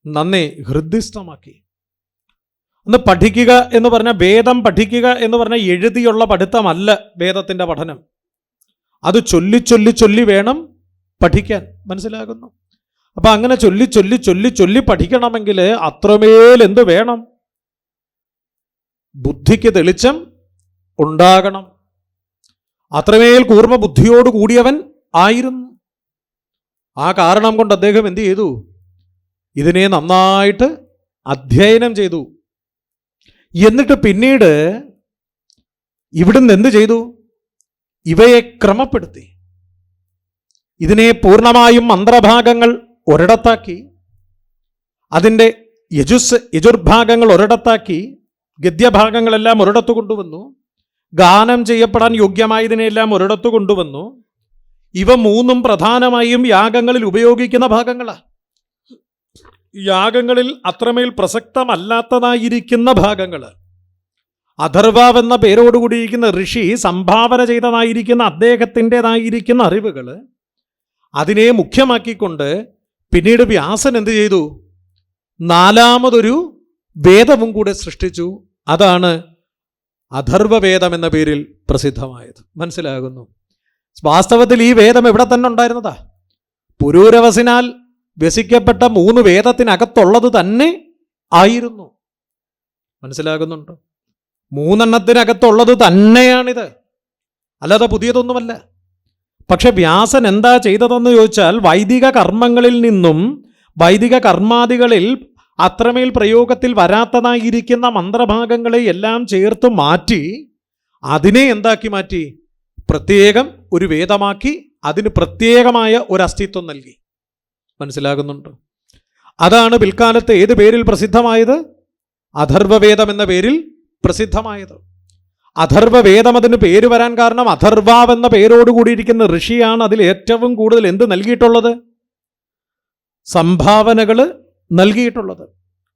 നന്നെ ഹൃദ്യസ്ഥമാക്കി. ഒന്ന് പഠിക്കുക എന്ന് പറഞ്ഞാൽ, വേദം പഠിക്കുക എന്ന് പറഞ്ഞാൽ എഴുതിയുള്ള പഠിത്തമല്ല വേദത്തിൻ്റെ പഠനം. അത് ചൊല്ലി ചൊല്ലി ചൊല്ലി വേണം പഠിക്കാൻ. മനസ്സിലാകുന്നു? അപ്പം അങ്ങനെ ചൊല്ലി ചൊല്ലി ചൊല്ലി ചൊല്ലി പഠിക്കണമെങ്കിൽ അത്രമേൽ എന്ത് വേണം? ബുദ്ധിക്ക് തെളിച്ചം ഉണ്ടാകണം. അത്രമേൽ കൂർമ്മ ബുദ്ധിയോട് കൂടിയവൻ ആയിരുന്നു. ആ കാരണം കൊണ്ട് അദ്ദേഹം എന്ത് ചെയ്തു? ഇതിനെ നന്നായിട്ട് അധ്യയനം ചെയ്തു. എന്നിട്ട് പിന്നീട് ഇവിടുന്ന് എന്ത് ചെയ്തു? ഇവയെ ക്രമപ്പെടുത്തി. ഇതിനെ പൂർണ്ണമായും മന്ത്രഭാഗങ്ങൾ ഒരിടത്താക്കി, അതിൻ്റെ യജുർഭാഗങ്ങൾ ഒരിടത്താക്കി, ഗദ്യഭാഗങ്ങളെല്ലാം ഒരിടത്തു കൊണ്ടുവന്നു, ഗാനം ചെയ്യപ്പെടാൻ യോഗ്യമായതിനെല്ലാം ഒരിടത്തു കൊണ്ടുവന്നു. ഇവ മൂന്നും പ്രധാനമായും യാഗങ്ങളിൽ ഉപയോഗിക്കുന്ന ഭാഗങ്ങളാണ്. യാഗങ്ങളിൽ അത്രമേൽ പ്രസക്തമല്ലാത്തതായിരിക്കുന്ന ഭാഗങ്ങൾ, അഥർവാവെന്ന പേരോടുകൂടിയിരിക്കുന്ന ഋഷി സംഭാവന ചെയ്തതായിരിക്കുന്ന അദ്ദേഹത്തിൻ്റെതായിരിക്കുന്ന അറിവുകൾ, അതിനെ മുഖ്യമാക്കിക്കൊണ്ട് പിന്നീട് വ്യാസൻ എന്ത് ചെയ്തു? നാലാമതൊരു വേദവും കൂടെ സൃഷ്ടിച്ചു. അതാണ് അഥർവവേദം എന്ന പേരിൽ പ്രസിദ്ധമായത്. മനസ്സിലാകുന്നു? വാസ്തവത്തിൽ ഈ വേദം ഇവിടെ തന്നെ ഉണ്ടായിരുന്നതാ. പുരൂരവസിനാൽ വ്യസിക്കപ്പെട്ട 3 വേദത്തിനകത്തുള്ളത് തന്നെ ആയിരുന്നു. മനസ്സിലാകുന്നുണ്ടോ? 3 എണ്ണത്തിനകത്തുള്ളത് തന്നെയാണിത്, അല്ലാതെ പുതിയതൊന്നുമല്ല. പക്ഷെ വ്യാസൻ എന്താ ചെയ്തതെന്ന് ചോദിച്ചാൽ, വൈദിക കർമ്മങ്ങളിൽ നിന്നും, വൈദിക കർമാദികളിൽ അത്രമേൽ പ്രയോഗത്തിൽ വരാത്തതായിരിക്കുന്ന മന്ത്രഭാഗങ്ങളെ എല്ലാം ചേർത്ത് മാറ്റി, അതിനെ എന്താക്കി മാറ്റി? പ്രത്യേകം ഒരു വേദമാക്കി, അതിന് പ്രത്യേകമായ ഒരു അസ്തിത്വം നൽകി. മനസ്സിലാകുന്നുണ്ടോ? അതാണ് പിൽക്കാലത്ത് ഏത് പേരിൽ പ്രസിദ്ധമായത്? അഥർവവേദം എന്ന പേരിൽ പ്രസിദ്ധമായത്. അഥർവവേദം അതിന് പേര് വരാൻ കാരണം അഥർവാവ് എന്ന പേരോടുകൂടിയിരിക്കുന്ന ഋഷിയാണ് അതിൽ ഏറ്റവും കൂടുതൽ എന്ത് നൽകിയിട്ടുള്ളത്? സംഭാവനകൾ നൽകിയിട്ടുള്ളത്.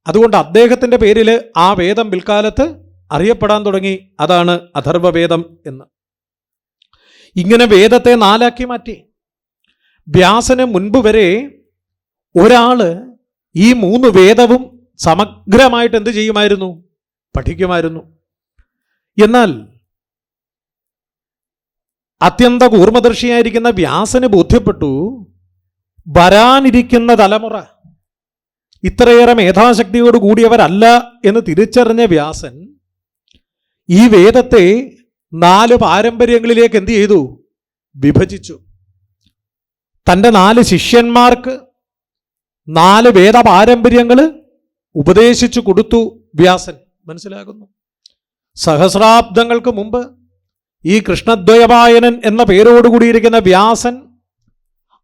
അതുകൊണ്ട് അദ്ദേഹത്തിൻ്റെ പേരിൽ ആ വേദം പിൽക്കാലത്ത് അറിയപ്പെടാൻ തുടങ്ങി. അതാണ് അഥർവവേദം എന്ന്. ഇങ്ങനെ വേദത്തെ 4 ആക്കി മാറ്റി. വ്യാസന് മുൻപ് വരെ ഒരാള് ഈ 3 വേദവും സമഗ്രമായിട്ട് എന്ത് ചെയ്യുമായിരുന്നു? പഠിക്കുമായിരുന്നു. എന്നാൽ അത്യന്ത കൂർമ്മദർശിയായിരിക്കുന്ന വ്യാസന് ബോധ്യപ്പെട്ടു, വരാനിരിക്കുന്ന തലമുറ ഇത്രയേറെ മേധാശക്തിയോട് കൂടിയവരല്ല എന്ന് തിരിച്ചറിഞ്ഞ വ്യാസൻ ഈ വേദത്തെ 4 പാരമ്പര്യങ്ങളിലേക്ക് എന്ത് ചെയ്തു? വിഭജിച്ചു. തൻ്റെ 4 ശിഷ്യന്മാർക്ക് 4 വേദ പാരമ്പര്യങ്ങൾ ഉപദേശിച്ചു കൊടുത്തു വ്യാസൻ. മനസ്സിലാകുന്നു? സഹസ്രാബ്ദങ്ങൾക്ക് മുമ്പ് ഈ കൃഷ്ണദ്വയപായനൻ എന്ന പേരോടുകൂടിയിരിക്കുന്ന വ്യാസൻ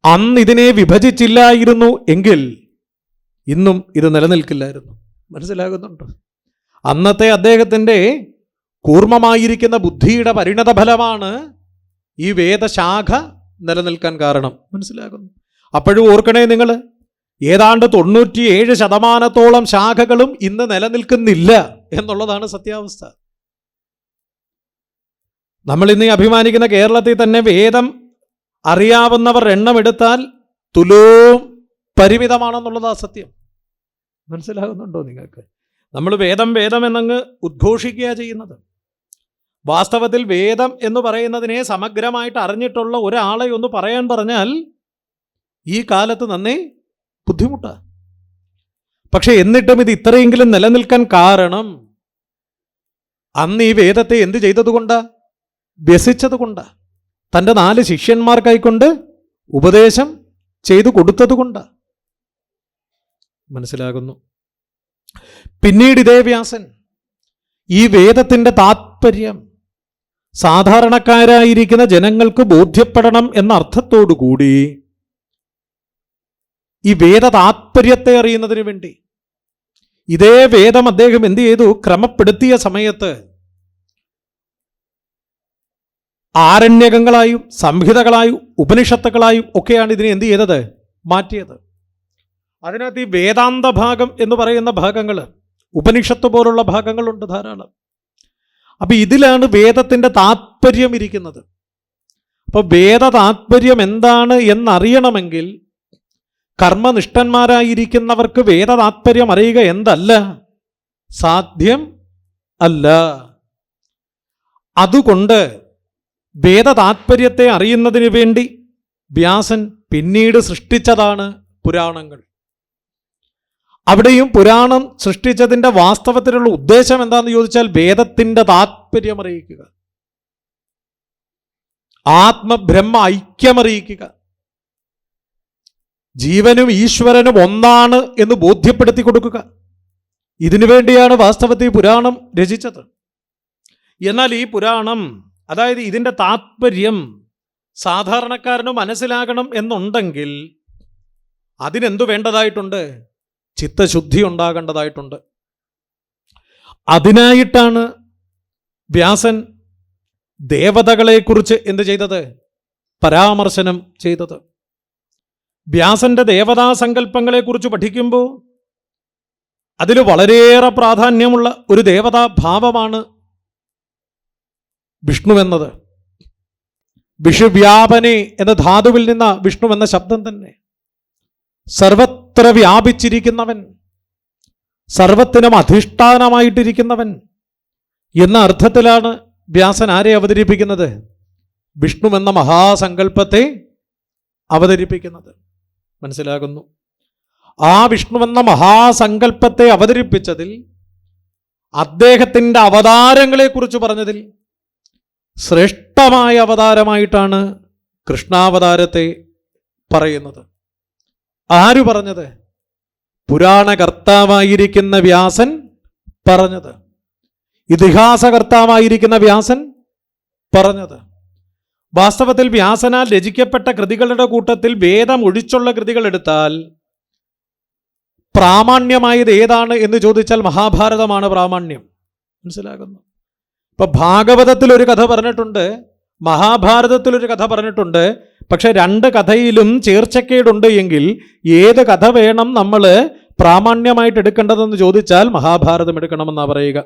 അന്ന് ഇതിനെ വിഭജിച്ചില്ലായിരുന്നു എങ്കിൽ ഇന്നും ഇത് നിലനിൽക്കില്ലായിരുന്നു. മനസ്സിലാകുന്നുണ്ടോ? അന്നത്തെ അദ്ദേഹത്തിൻ്റെ കൂർമ്മമായിരിക്കുന്ന ബുദ്ധിയുടെ പരിണത ഫലമാണ് ഈ വേദശാഖ നിലനിൽക്കാൻ കാരണം. മനസ്സിലാകുന്നു? അപ്പോഴും ഓർക്കണേ നിങ്ങൾ, ഏതാണ്ട് 97% ശാഖകളും ഇന്ന് നിലനിൽക്കുന്നില്ല എന്നുള്ളതാണ് സത്യാവസ്ഥ. നമ്മൾ ഇന്ന് അഭിമാനിക്കുന്ന കേരളത്തിൽ തന്നെ വേദം അറിയാവുന്നവർ എണ്ണമെടുത്താൽ തുലോം പരിമിതമാണെന്നുള്ളതാണ് സത്യം. മനസ്സിലാകുന്നുണ്ടോ നിങ്ങൾക്ക്? നമ്മൾ വേദം വേദം എന്നങ്ങ് ഉദ്ഘോഷിക്കുക ചെയ്യുന്നത്. വാസ്തവത്തിൽ വേദം എന്ന് പറയുന്നതിനെ സമഗ്രമായിട്ട് അറിഞ്ഞിട്ടുള്ള ഒരാളെ ഒന്ന് പറയാൻ പറഞ്ഞാൽ ഈ കാലത്ത് നന്നേ ബുദ്ധിമുട്ടാണ്. പക്ഷെ എന്നിട്ടും ഇത് ഇത്രയെങ്കിലും നിലനിൽക്കാൻ കാരണം അന്ന് ഈ വേദത്തെ എന്ത് ചെയ്തതുകൊണ്ടാ? വ്യസിച്ചതുകൊണ്ടാ. തൻ്റെ 4 ശിഷ്യന്മാർക്കായിക്കൊണ്ട് ഉപദേശം ചെയ്തു കൊടുത്തതുകൊണ്ടാ. മനസ്സിലാകുന്നു. പിന്നീട് ഇതേ വ്യാസൻ ഈ വേദത്തിൻ്റെ താത്പര്യം സാധാരണക്കാരായിരിക്കുന്ന ജനങ്ങൾക്ക് ബോധ്യപ്പെടണം എന്ന അർത്ഥത്തോടു കൂടി ഈ വേദ താത്പര്യത്തെ അറിയുന്നതിന് വേണ്ടി ഇതേ വേദം അദ്ദേഹം എന്ത് ചെയ്തു? ക്രമപ്പെടുത്തിയ സമയത്ത് ആരണ്യകങ്ങളായും സംഹിതകളായും ഉപനിഷത്തുകളായും ഒക്കെയാണ് ഇതിനെ എന്ത് ചെയ്തത്? മാറ്റിയത്. അതിനകത്ത് ഈ വേദാന്ത ഭാഗം എന്ന് പറയുന്ന ഭാഗങ്ങൾ, ഉപനിഷത്ത് പോലുള്ള ഭാഗങ്ങളുണ്ട് ധാരാളം. അപ്പം ഇതിലാണ് വേദത്തിൻ്റെ താത്പര്യം ഇരിക്കുന്നത്. അപ്പോൾ വേദ താത്പര്യം എന്താണ് എന്നറിയണമെങ്കിൽ കർമ്മനിഷ്ഠന്മാരായിരിക്കുന്നവർക്ക് വേദ താത്പര്യം അറിയുക എന്തല്ല? സാധ്യം അല്ല. അതുകൊണ്ട് വേദ താത്പര്യത്തെ അറിയുന്നതിന് വേണ്ടി വ്യാസൻ പിന്നീട് സൃഷ്ടിച്ചതാണ് പുരാണങ്ങൾ. അവിടെയും പുരാണം സൃഷ്ടിച്ചതിൻ്റെ വാസ്തവത്തിലുള്ള ഉദ്ദേശം എന്താണെന്ന് ചോദിച്ചാൽ വേദത്തിൻ്റെ താത്പര്യം അറിയിക്കുക, ആത്മബ്രഹ്മ ഐക്യമറിയിക്കുക, ജീവനും ഈശ്വരനും ഒന്നാണ് എന്ന് ബോധ്യപ്പെടുത്തി കൊടുക്കുക. ഇതിനു വേണ്ടിയാണ് വാസ്തവത്തിൽ പുരാണം രചിച്ചത്. എന്നാൽ ഈ പുരാണം, അതായത് ഇതിൻ്റെ താത്പര്യം സാധാരണക്കാരന് മനസ്സിലാകണം എന്നുണ്ടെങ്കിൽ അതിനെന്തു വേണ്ടതായിട്ടുണ്ട്? ചിത്തശുദ്ധി ഉണ്ടാകേണ്ടതായിട്ടുണ്ട്. അതിനായിട്ടാണ് വ്യാസൻ ദേവതകളെക്കുറിച്ച് എന്ത് ചെയ്തത്? പരാമർശനം ചെയ്തത്. വ്യാസന്റെ ദേവതാസങ്കല്പങ്ങളെക്കുറിച്ച് പഠിക്കുമ്പോൾ അതിൽ വളരെയേറെ പ്രാധാന്യമുള്ള ഒരു ദേവതാഭാവമാണ് വിഷ്ണു എന്നത്. വിഷുവ്യാപനെ എന്ന ധാതുവിൽ നിന്ന വിഷ്ണു എന്ന ശബ്ദം തന്നെ. സർവത്ര വ്യാപിച്ചിരിക്കുന്നവൻ, സർവത്തിനും അധിഷ്ഠാനമായിട്ടിരിക്കുന്നവൻ എന്ന അർത്ഥത്തിലാണ് വ്യാസൻ ആരെ അവതരിപ്പിക്കുന്നത്? വിഷ്ണു എന്ന മഹാസങ്കല്പത്തെ അവതരിപ്പിക്കുന്നത്. മനസ്സിലാകുന്നു. ആ വിഷ്ണു എന്ന മഹാസങ്കല്പത്തെ അവതരിപ്പിച്ചതിൽ, അദ്ദേഹത്തിൻ്റെ അവതാരങ്ങളെക്കുറിച്ച് പറഞ്ഞതിൽ ശ്രേഷ്ഠമായ അവതാരമായിട്ടാണ് കൃഷ്ണാവതാരത്തെ പറയുന്നത്. ആര് പറഞ്ഞത്? പുരാണകർത്താവായിരിക്കുന്ന വ്യാസൻ പറഞ്ഞത്. ഇതിഹാസകർത്താവായിരിക്കുന്ന വ്യാസൻ പറഞ്ഞത്. വാസ്തവത്തിൽ വ്യാസനാൽ രചിക്കപ്പെട്ട കൃതികളുടെ കൂട്ടത്തിൽ വേദം ഒഴിച്ചുള്ള കൃതികൾ എടുത്താൽ പ്രാമാണ്യമായത് ഏതാണ് എന്ന് ചോദിച്ചാൽ മഹാഭാരതമാണ് പ്രാമാണ്യം. മനസ്സിലാകുന്നു. ഇപ്പൊ ഭാഗവതത്തിൽ ഒരു കഥ പറഞ്ഞിട്ടുണ്ട്, മഹാഭാരതത്തിലൊരു കഥ പറഞ്ഞിട്ടുണ്ട്. പക്ഷെ 2 കഥയിലും ചേർച്ചക്കേടുണ്ട് എങ്കിൽ ഏത് കഥ വേണം നമ്മൾ പ്രാമാണ്യമായിട്ട് എടുക്കേണ്ടതെന്ന് ചോദിച്ചാൽ മഹാഭാരതം എടുക്കണമെന്നാണ് പറയുക.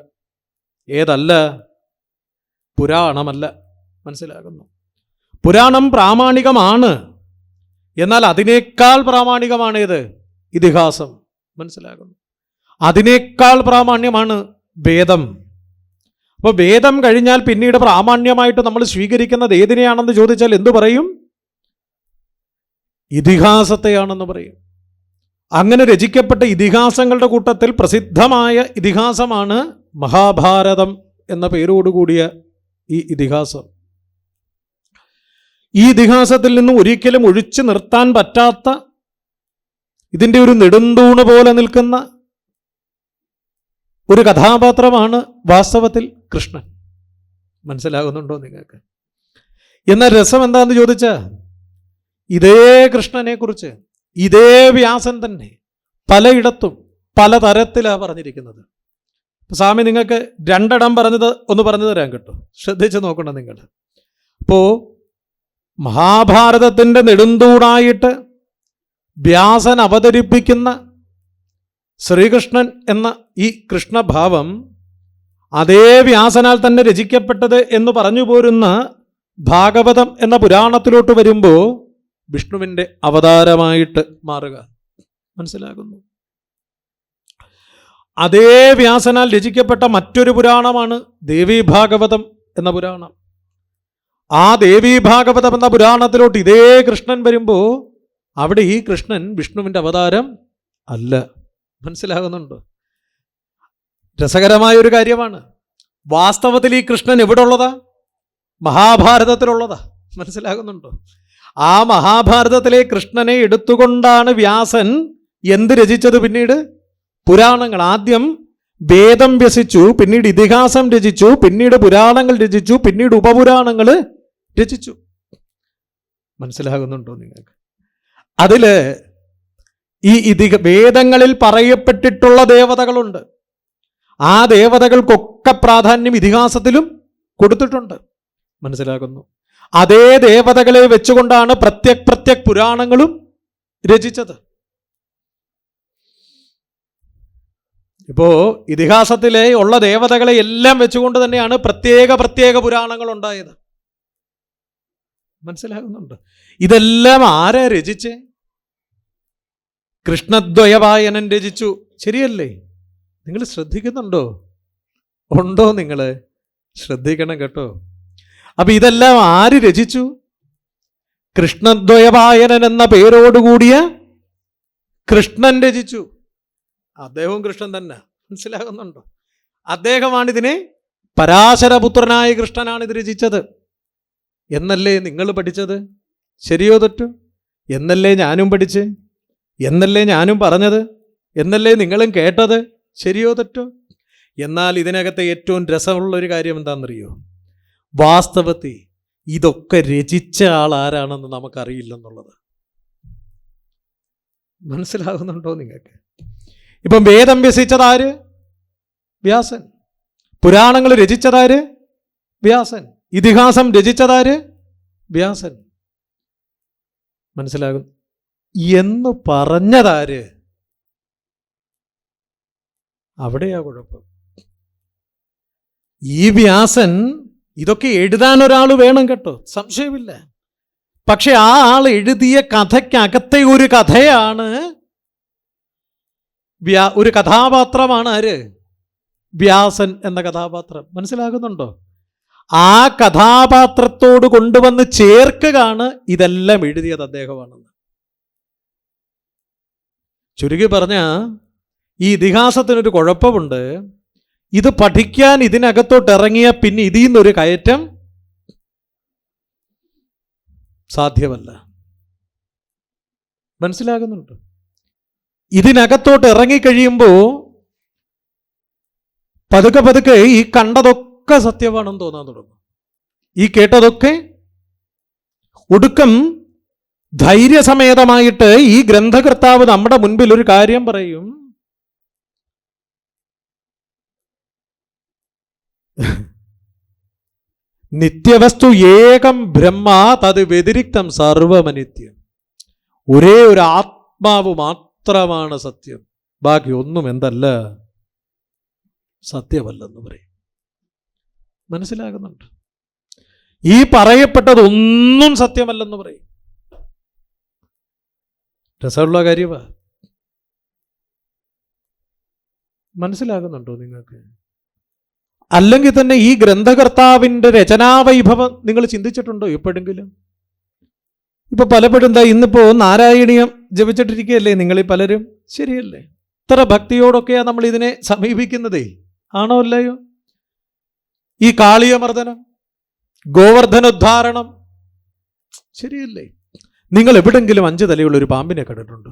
ഏതല്ല? പുരാണമല്ല. മനസ്സിലാകുന്നു. പുരാണം പ്രാമാണികമാണ്, എന്നാൽ അതിനേക്കാൾ പ്രാമാണികമാണേത്? ഇതിഹാസം. മനസ്സിലാകുന്നു. അതിനേക്കാൾ പ്രാമാണ്യമാണ് വേദം. അപ്പോൾ വേദം കഴിഞ്ഞാൽ പിന്നീട് പ്രാമാണ്യമായിട്ട് നമ്മൾ സ്വീകരിക്കുന്നത് ഏതിനെയാണെന്ന് ചോദിച്ചാൽ എന്തു പറയും? ഇതിഹാസത്തെയാണെന്ന് പറയും. അങ്ങനെ രചിക്കപ്പെട്ട ഇതിഹാസങ്ങളുടെ കൂട്ടത്തിൽ പ്രസിദ്ധമായ ഇതിഹാസമാണ് മഹാഭാരതം എന്ന പേരോടുകൂടിയ ഈ ഇതിഹാസം. ഈ ഇതിഹാസത്തിൽ നിന്നും ഒരിക്കലും ഒഴിച്ചു നിർത്താൻ പറ്റാത്ത, ഇതിൻ്റെ ഒരു നെടുന്തൂണ് പോലെ നിൽക്കുന്ന ഒരു കഥാപാത്രമാണ് വാസ്തവത്തിൽ കൃഷ്ണൻ. മനസ്സിലാകുന്നുണ്ടോ നിങ്ങൾക്ക്? എന്നാൽ രസം എന്താണെന്ന് ചോദിച്ചാൽ ഇതേ കൃഷ്ണനെ കുറിച്ച് ഇതേ വ്യാസൻ തന്നെ പലയിടത്തും പലതരത്തിലാണ് പറഞ്ഞിരിക്കുന്നത്. സ്വാമി നിങ്ങൾക്ക് 2 ഇടം പറഞ്ഞത് ഒന്ന് പറഞ്ഞു തരാൻ കിട്ടും, ശ്രദ്ധിച്ച് നോക്കണം നിങ്ങൾ. അപ്പോൾ മഹാഭാരതത്തിൻ്റെ നെടുന്തൂണായിട്ട് വ്യാസൻ അവതരിപ്പിക്കുന്ന ശ്രീകൃഷ്ണൻ എന്ന ഈ കൃഷ്ണഭാവം അതേ വ്യാസനാൽ തന്നെ രചിക്കപ്പെട്ടത് എന്ന് പറഞ്ഞു പോരുന്ന ഭാഗവതം എന്ന പുരാണത്തിലോട്ട് വരുമ്പോൾ വിഷ്ണുവിൻ്റെ അവതാരമായിട്ട് മാറുക. മനസ്സിലാകുന്നു. അതേ വ്യാസനാൽ രചിക്കപ്പെട്ട മറ്റൊരു പുരാണമാണ് ദേവീഭാഗവതം എന്ന പുരാണം. ആ ദേവീ ഭാഗവതം എന്ന പുരാണത്തിലോട്ട് ഇതേ കൃഷ്ണൻ വരുമ്പോൾ അവിടെ ഈ കൃഷ്ണൻ വിഷ്ണുവിൻ്റെ അവതാരം അല്ല. മനസ്സിലാകുന്നുണ്ടോ? രസകരമായൊരു കാര്യമാണ്. വാസ്തവത്തിൽ ഈ കൃഷ്ണൻ എവിടെ ഉള്ളതാ? മഹാഭാരതത്തിലുള്ളതാ. മനസ്സിലാകുന്നുണ്ടോ? ആ മഹാഭാരതത്തിലെ കൃഷ്ണനെ എടുത്തുകൊണ്ടാണ് വ്യാസൻ എന്ത് രചിച്ചത്? പിന്നീട് പുരാണങ്ങൾ. ആദ്യം വേദം വ്യസിച്ചു, പിന്നീട് ഇതിഹാസം രചിച്ചു, പിന്നീട് പുരാണങ്ങൾ രചിച്ചു, പിന്നീട് ഉപപുരാണങ്ങൾ രചിച്ചു. മനസ്സിലാകുന്നുണ്ടോ നിങ്ങൾക്ക്? അതില് ഈ വേദങ്ങളിൽ പറയപ്പെട്ടിട്ടുള്ള ദേവതകളുണ്ട്. ആ ദേവതകൾക്കൊക്കെ പ്രാധാന്യം ഇതിഹാസത്തിലും കൊടുത്തിട്ടുണ്ട്. മനസ്സിലാകുന്നു? അതേ ദേവതകളെ വെച്ചുകൊണ്ടാണ് പ്രത്യക് പുരാണങ്ങളും രചിച്ചത്. ഇപ്പോ ഇതിഹാസത്തിലെ ഉള്ള ദേവതകളെ എല്ലാം വെച്ചുകൊണ്ട് തന്നെയാണ് പ്രത്യേക പുരാണങ്ങൾ ഉണ്ടായത്. മനസ്സിലാകുന്നുണ്ട്? ഇതെല്ലാം ആരാ രചിച്ചേ? കൃഷ്ണദ്വയവായനൻ രചിച്ചു. ശരിയല്ലേ? നിങ്ങൾ ശ്രദ്ധിക്കുന്നുണ്ടോ? ഉണ്ടോ? നിങ്ങൾ ശ്രദ്ധിക്കണം കേട്ടോ. അപ്പൊ ഇതെല്ലാം ആര് രചിച്ചു? കൃഷ്ണദ്വയവായനൻ എന്ന പേരോടുകൂടിയ കൃഷ്ണൻ രചിച്ചു. അദ്ദേഹവും കൃഷ്ണൻ തന്നെ. മനസ്സിലാകുന്നുണ്ടോ? അദ്ദേഹമാണിതിനെ, പരാശരപുത്രനായ കൃഷ്ണനാണ് ഇത് രചിച്ചത് എന്നല്ലേ നിങ്ങൾ പഠിച്ചത്? ശരിയോ തെറ്റോ? എന്നല്ലേ ഞാനും പഠിച്ച്? എന്നല്ലേ ഞാനും പറഞ്ഞത്? എന്നല്ലേ നിങ്ങളും കേട്ടത്? ശരിയോ തെറ്റോ? എന്നാൽ ഇതിനകത്തെ ഏറ്റവും രസമുള്ളൊരു കാര്യം എന്താണെന്നറിയോ? വാസ്തവത്തിൽ ഇതൊക്കെ രചിച്ച ആൾ ആരാണെന്ന് നമുക്കറിയില്ലെന്നുള്ളത്. മനസ്സിലാകുന്നുണ്ടോ നിങ്ങൾക്ക്? ഇപ്പം വേദം വ്യസിച്ചതാര്? വ്യാസൻ. പുരാണങ്ങൾ രചിച്ചതാര്? വ്യാസൻ. ഇതിഹാസം രചിച്ചതാര്? വ്യാസൻ. മനസ്സിലാകും എന്ന് പറഞ്ഞതാര്? അവിടെയാ കുഴപ്പം. ഈ വ്യാസൻ ഇതൊക്കെ എഴുതാൻ ഒരാൾ വേണം കേട്ടോ, സംശയമില്ല. പക്ഷെ ആ ആൾ എഴുതിയ കഥയ്ക്കകത്തെ ഒരു കഥയാണ്, ഒരു കഥാപാത്രമാണ് ആര്? വ്യാസൻ എന്ന കഥാപാത്രം. മനസ്സിലാകുന്നുണ്ടോ? ആ കഥാപാത്രത്തോട് കൊണ്ടുവന്ന് ചേർക്കുകയാണ് ഇതെല്ലാം എഴുതിയത് അദ്ദേഹമാണെന്ന്. ചുരുക്കി പറഞ്ഞ ഈ ഇതിഹാസത്തിനൊരു കുഴപ്പമുണ്ട്. ഇത് പഠിക്കാൻ ഇതിനകത്തോട്ട് ഇറങ്ങിയ പിന്നെ ഇതിൽ നിന്നൊരു കയറ്റം സാധ്യമല്ല. മനസ്സിലാകുന്നുണ്ട്? ഇതിനകത്തോട്ട് ഇറങ്ങിക്കഴിയുമ്പോൾ പതുക്കെ ഈ കണ്ടതൊക്കെ സത്യമാണെന്ന് തോന്നാൻ തുടങ്ങും. ഈ കേട്ടതൊക്കെ ഒടുക്കം ധൈര്യസമേതമായിട്ട് ഈ ഗ്രന്ഥകർത്താവ് നമ്മുടെ മുൻപിൽ ഒരു കാര്യം പറയും. നിത്യവസ്തു ഏകം ബ്രഹ്മ തത് വ്യതിരിക്തം സർവമനിത്യം. ഒരേ ഒരു ആത്മാവ് മാത്രമാണ് സത്യം, ബാക്കി ഒന്നും എന്തല്ല സത്യമല്ലെന്ന് പറയും. മനസ്സിലാകുന്നുണ്ട്? ഈ പറയപ്പെട്ടതൊന്നും സത്യമല്ലെന്ന് പറയും. രസമുള്ള കാര്യമാ. മനസ്സിലാകുന്നുണ്ടോ നിങ്ങൾക്ക്? അല്ലെങ്കിൽ തന്നെ ഈ ഗ്രന്ഥകർത്താവിൻ്റെ രചനാവൈഭവം നിങ്ങൾ ചിന്തിച്ചിട്ടുണ്ടോ എപ്പോഴെങ്കിലും? ഇപ്പൊ പലപ്പോഴും എന്താ, ഇന്നിപ്പോ നാരായണീയം ജപിച്ചിട്ടിരിക്കുകയല്ലേ നിങ്ങളീ പലരും? ശരിയല്ലേ? ഇത്ര ഭക്തിയോടൊക്കെയാ നമ്മൾ ഇതിനെ സമീപിക്കുന്നതേ. ആണോ അല്ലയോ? ഈ കാളിയമർദ്ദനം, ഗോവർദ്ധനോദ്ധാരണം, ശരിയല്ലേ? നിങ്ങൾ എവിടെങ്കിലും 5 തലയുള്ള ഒരു പാമ്പിനെ കണ്ടിട്ടുണ്ടോ?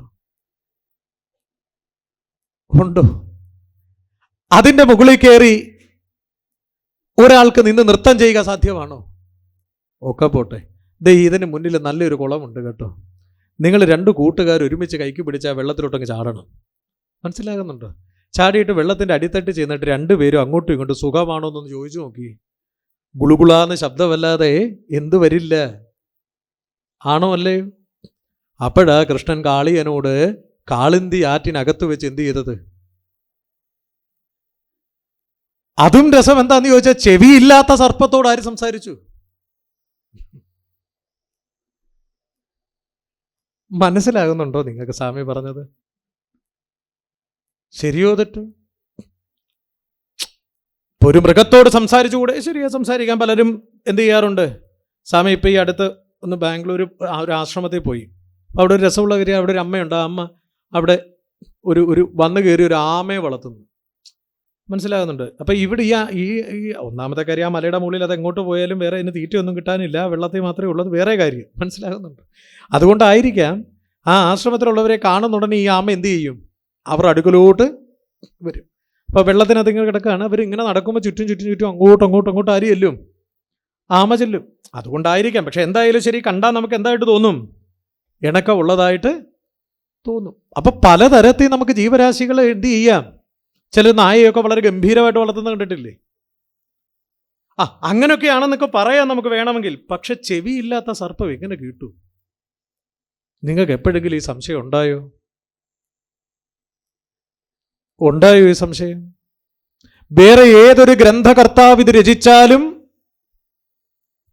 ഉണ്ടോ? അതിൻ്റെ മുകളിൽ കയറി ഒരാൾക്ക് നിന്ന് നൃത്തം ചെയ്യുക സാധ്യമാണോ? ഒക്കെ പോട്ടെ. ഇതിന് മുന്നിൽ നല്ലൊരു കുളമുണ്ട് കേട്ടോ. നിങ്ങൾ 2 കൂട്ടുകാർ ഒരുമിച്ച് കൈക്ക് പിടിച്ചാൽ വെള്ളത്തിലോട്ടങ്ങ് ചാടണം. മനസ്സിലാകുന്നുണ്ടോ? ചാടിയിട്ട് വെള്ളത്തിൻ്റെ അടിത്തട്ട് ചെന്നിട്ട് 2 പേരും അങ്ങോട്ടും ഇങ്ങോട്ടും സുഖമാണോ എന്നൊന്ന് ചോദിച്ചു നോക്കി. ഗുളുഗുളാന്ന് ശബ്ദമല്ലാതെ എന്ത് വരില്ല. ആണോ അല്ലയോ? അപ്പോഴാ കൃഷ്ണൻ കാളിയനോട് കാളിന്തി ആറ്റിനകത്ത് വെച്ച് എന്ത് ചെയ്തത്? അതും രസം എന്താന്ന് ചോദിച്ചാൽ, ചെവിയില്ലാത്ത സർപ്പത്തോട് ആര് സംസാരിച്ചു? മനസ്സിലാകുന്നുണ്ടോ നിങ്ങൾക്ക് സ്വാമി പറഞ്ഞത്? ശരിയോ തെറ്റോ? ഇപ്പോൾ ഒരു മൃഗത്തോട് സംസാരിച്ചുകൂടെ? ശരിയാ, സംസാരിക്കാൻ. പലരും എന്ത് ചെയ്യാറുണ്ട്? സ്വാമി ഇപ്പോൾ ഈ അടുത്ത് ഒന്ന് ബാംഗ്ലൂർ ഒരു ആശ്രമത്തിൽ പോയി. അപ്പോൾ അവിടെ ഒരു രസമുള്ള കാര്യം, അവിടെ ഒരു അമ്മയുണ്ട്. ആ അമ്മ അവിടെ ഒരു വന്നു കയറി ഒരു ആമയെ വളർത്തുന്നു. മനസ്സിലാകുന്നുണ്ട്? അപ്പോൾ ഇവിടെ ഈ ഒന്നാമത്തെ കാര്യം, ആ മലയുടെ മുകളിൽ അത് എങ്ങോട്ട് പോയാലും വേറെ അതിന് തീറ്റയൊന്നും കിട്ടാനില്ല, വെള്ളത്തിൽ മാത്രമേ ഉള്ളത്. വേറെ കാര്യം മനസ്സിലാകുന്നുണ്ട്. അതുകൊണ്ടായിരിക്കാം ആ ആശ്രമത്തിലുള്ളവരെ കാണുന്നുടനെ ഈ ആമ എന്ത് ചെയ്യും? അവർ അടുക്കലോട്ട് വരും. അപ്പോൾ വെള്ളത്തിനകത്ത് ഇങ്ങനെ കിടക്കുകയാണ്. അവരിങ്ങനെ നടക്കുമ്പോൾ ചുറ്റും അങ്ങോട്ടും ആര് ചെല്ലും? ആമ ചെല്ലും. അതുകൊണ്ടായിരിക്കാം. പക്ഷെ എന്തായാലും ശരി, കണ്ടാൽ നമുക്ക് എന്തായിട്ട് തോന്നും? ഇണക്കം ഉള്ളതായിട്ട് തോന്നും. അപ്പം പലതരത്തിൽ നമുക്ക് ജീവരാശികൾ എന്ത് ചെയ്യാം? ചില നായയൊക്കെ വളരെ ഗംഭീരമായിട്ട് വളർത്തുന്നത് കണ്ടിട്ടില്ലേ? അങ്ങനെയൊക്കെയാണെന്നൊക്കെ പറയാം നമുക്ക് വേണമെങ്കിൽ. പക്ഷെ ചെവിയില്ലാത്ത സർപ്പം എങ്ങനെ കിട്ടും? നിങ്ങൾക്ക് എപ്പോഴെങ്കിലും ഈ സംശയം ഉണ്ടായോ? ഈ സംശയം? വേറെ ഏതൊരു ഗ്രന്ഥകർത്താവ് ഇത് രചിച്ചാലും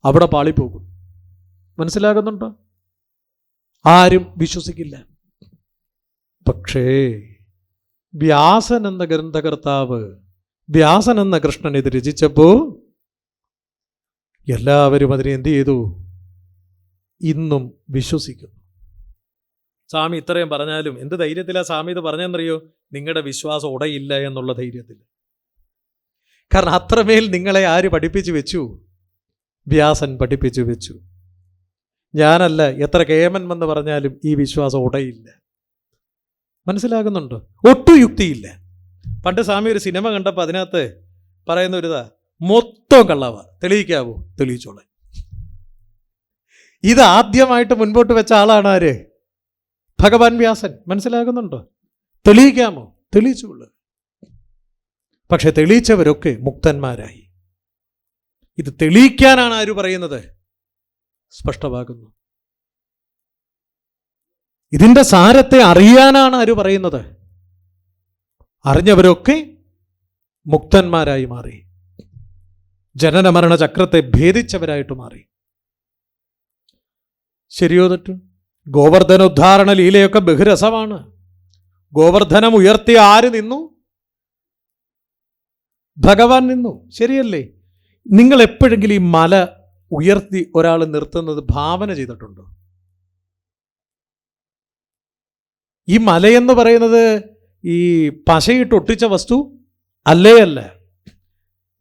അവിടെ പാളിപ്പോകും. മനസ്സിലാകുന്നുണ്ടോ? ആരും വിശ്വസിക്കില്ല. പക്ഷേ വ്യാസൻ എന്ന ഗ്രന്ഥകർത്താവ്, വ്യാസൻ എന്ന കൃഷ്ണൻ ഇത് രചിച്ചപ്പോൾ എല്ലാവരും അതിനെ എന്ത് ചെയ്തു? ഇന്നും വിശ്വസിക്കുന്നു. സ്വാമി ഇത്രയും പറഞ്ഞാലും എന്ത് ധൈര്യത്തിലാണ് സ്വാമി ഇത് പറഞ്ഞെന്നറിയോ? നിങ്ങളുടെ വിശ്വാസം ഉടയില്ല എന്നുള്ള ധൈര്യത്തിൽ. കാരണം അത്രമേൽ നിങ്ങളെ ആര് പഠിപ്പിച്ചു വെച്ചു? വ്യാസൻ പഠിപ്പിച്ചു വെച്ചു. ഞാനല്ല, എത്ര കേമൻ എന്ന് പറഞ്ഞാലും ഈ വിശ്വാസം ഉടയില്ല. മനസ്സിലാകുന്നുണ്ടോ? ഒട്ടും യുക്തിയില്ല. പണ്ട് സ്വാമി ഒരു സിനിമ കണ്ടപ്പോൾ അതിനകത്ത് പറയുന്ന ഒരിതാ, മൊത്തം കള്ളവാ, തെളിയിക്കാവോ? തെളിയിച്ചോളാം. ഇത് ആദ്യമായിട്ട് മുൻപോട്ട് വെച്ച ആളാണ് ആര്? ഭഗവാൻ വ്യാസൻ. മനസ്സിലാകുന്നുണ്ടോ? തെളിയിക്കാമോ? തെളിയിച്ചുള്ളൂ. പക്ഷെ തെളിയിച്ചവരൊക്കെ മുക്തന്മാരായി. ഇത് തെളിയിക്കാനാണ് ആര് പറയുന്നത്? സ്പഷ്ടമാകുന്നു. ഇതിൻ്റെ സാരത്തെ അറിയാനാണ് ആര് പറയുന്നത്? അറിഞ്ഞവരൊക്കെ മുക്തന്മാരായി മാറി. ജനന മരണ ചക്രത്തെ ഭേദിച്ചവരായിട്ട് മാറി. ശരിയോ തെറ്റോ? ഗോവർദ്ധന ഉദ്ധാരണ ലീലയൊക്കെ ബഹുരസമാണ്. ഗോവർദ്ധനം ഉയർത്തി ആര് നിന്നു? ഭഗവാൻ നിന്നു. ശരിയല്ലേ? നിങ്ങൾ എപ്പോഴെങ്കിലും ഈ മല ഉയർത്തി ഒരാൾ നിർത്തുന്നത് ഭാവന ചെയ്തിട്ടുണ്ടോ? ഈ മലയെന്ന് പറയുന്നത് ഈ പശയിട്ട് ഒട്ടിച്ച വസ്തു അല്ലേ? അല്ല.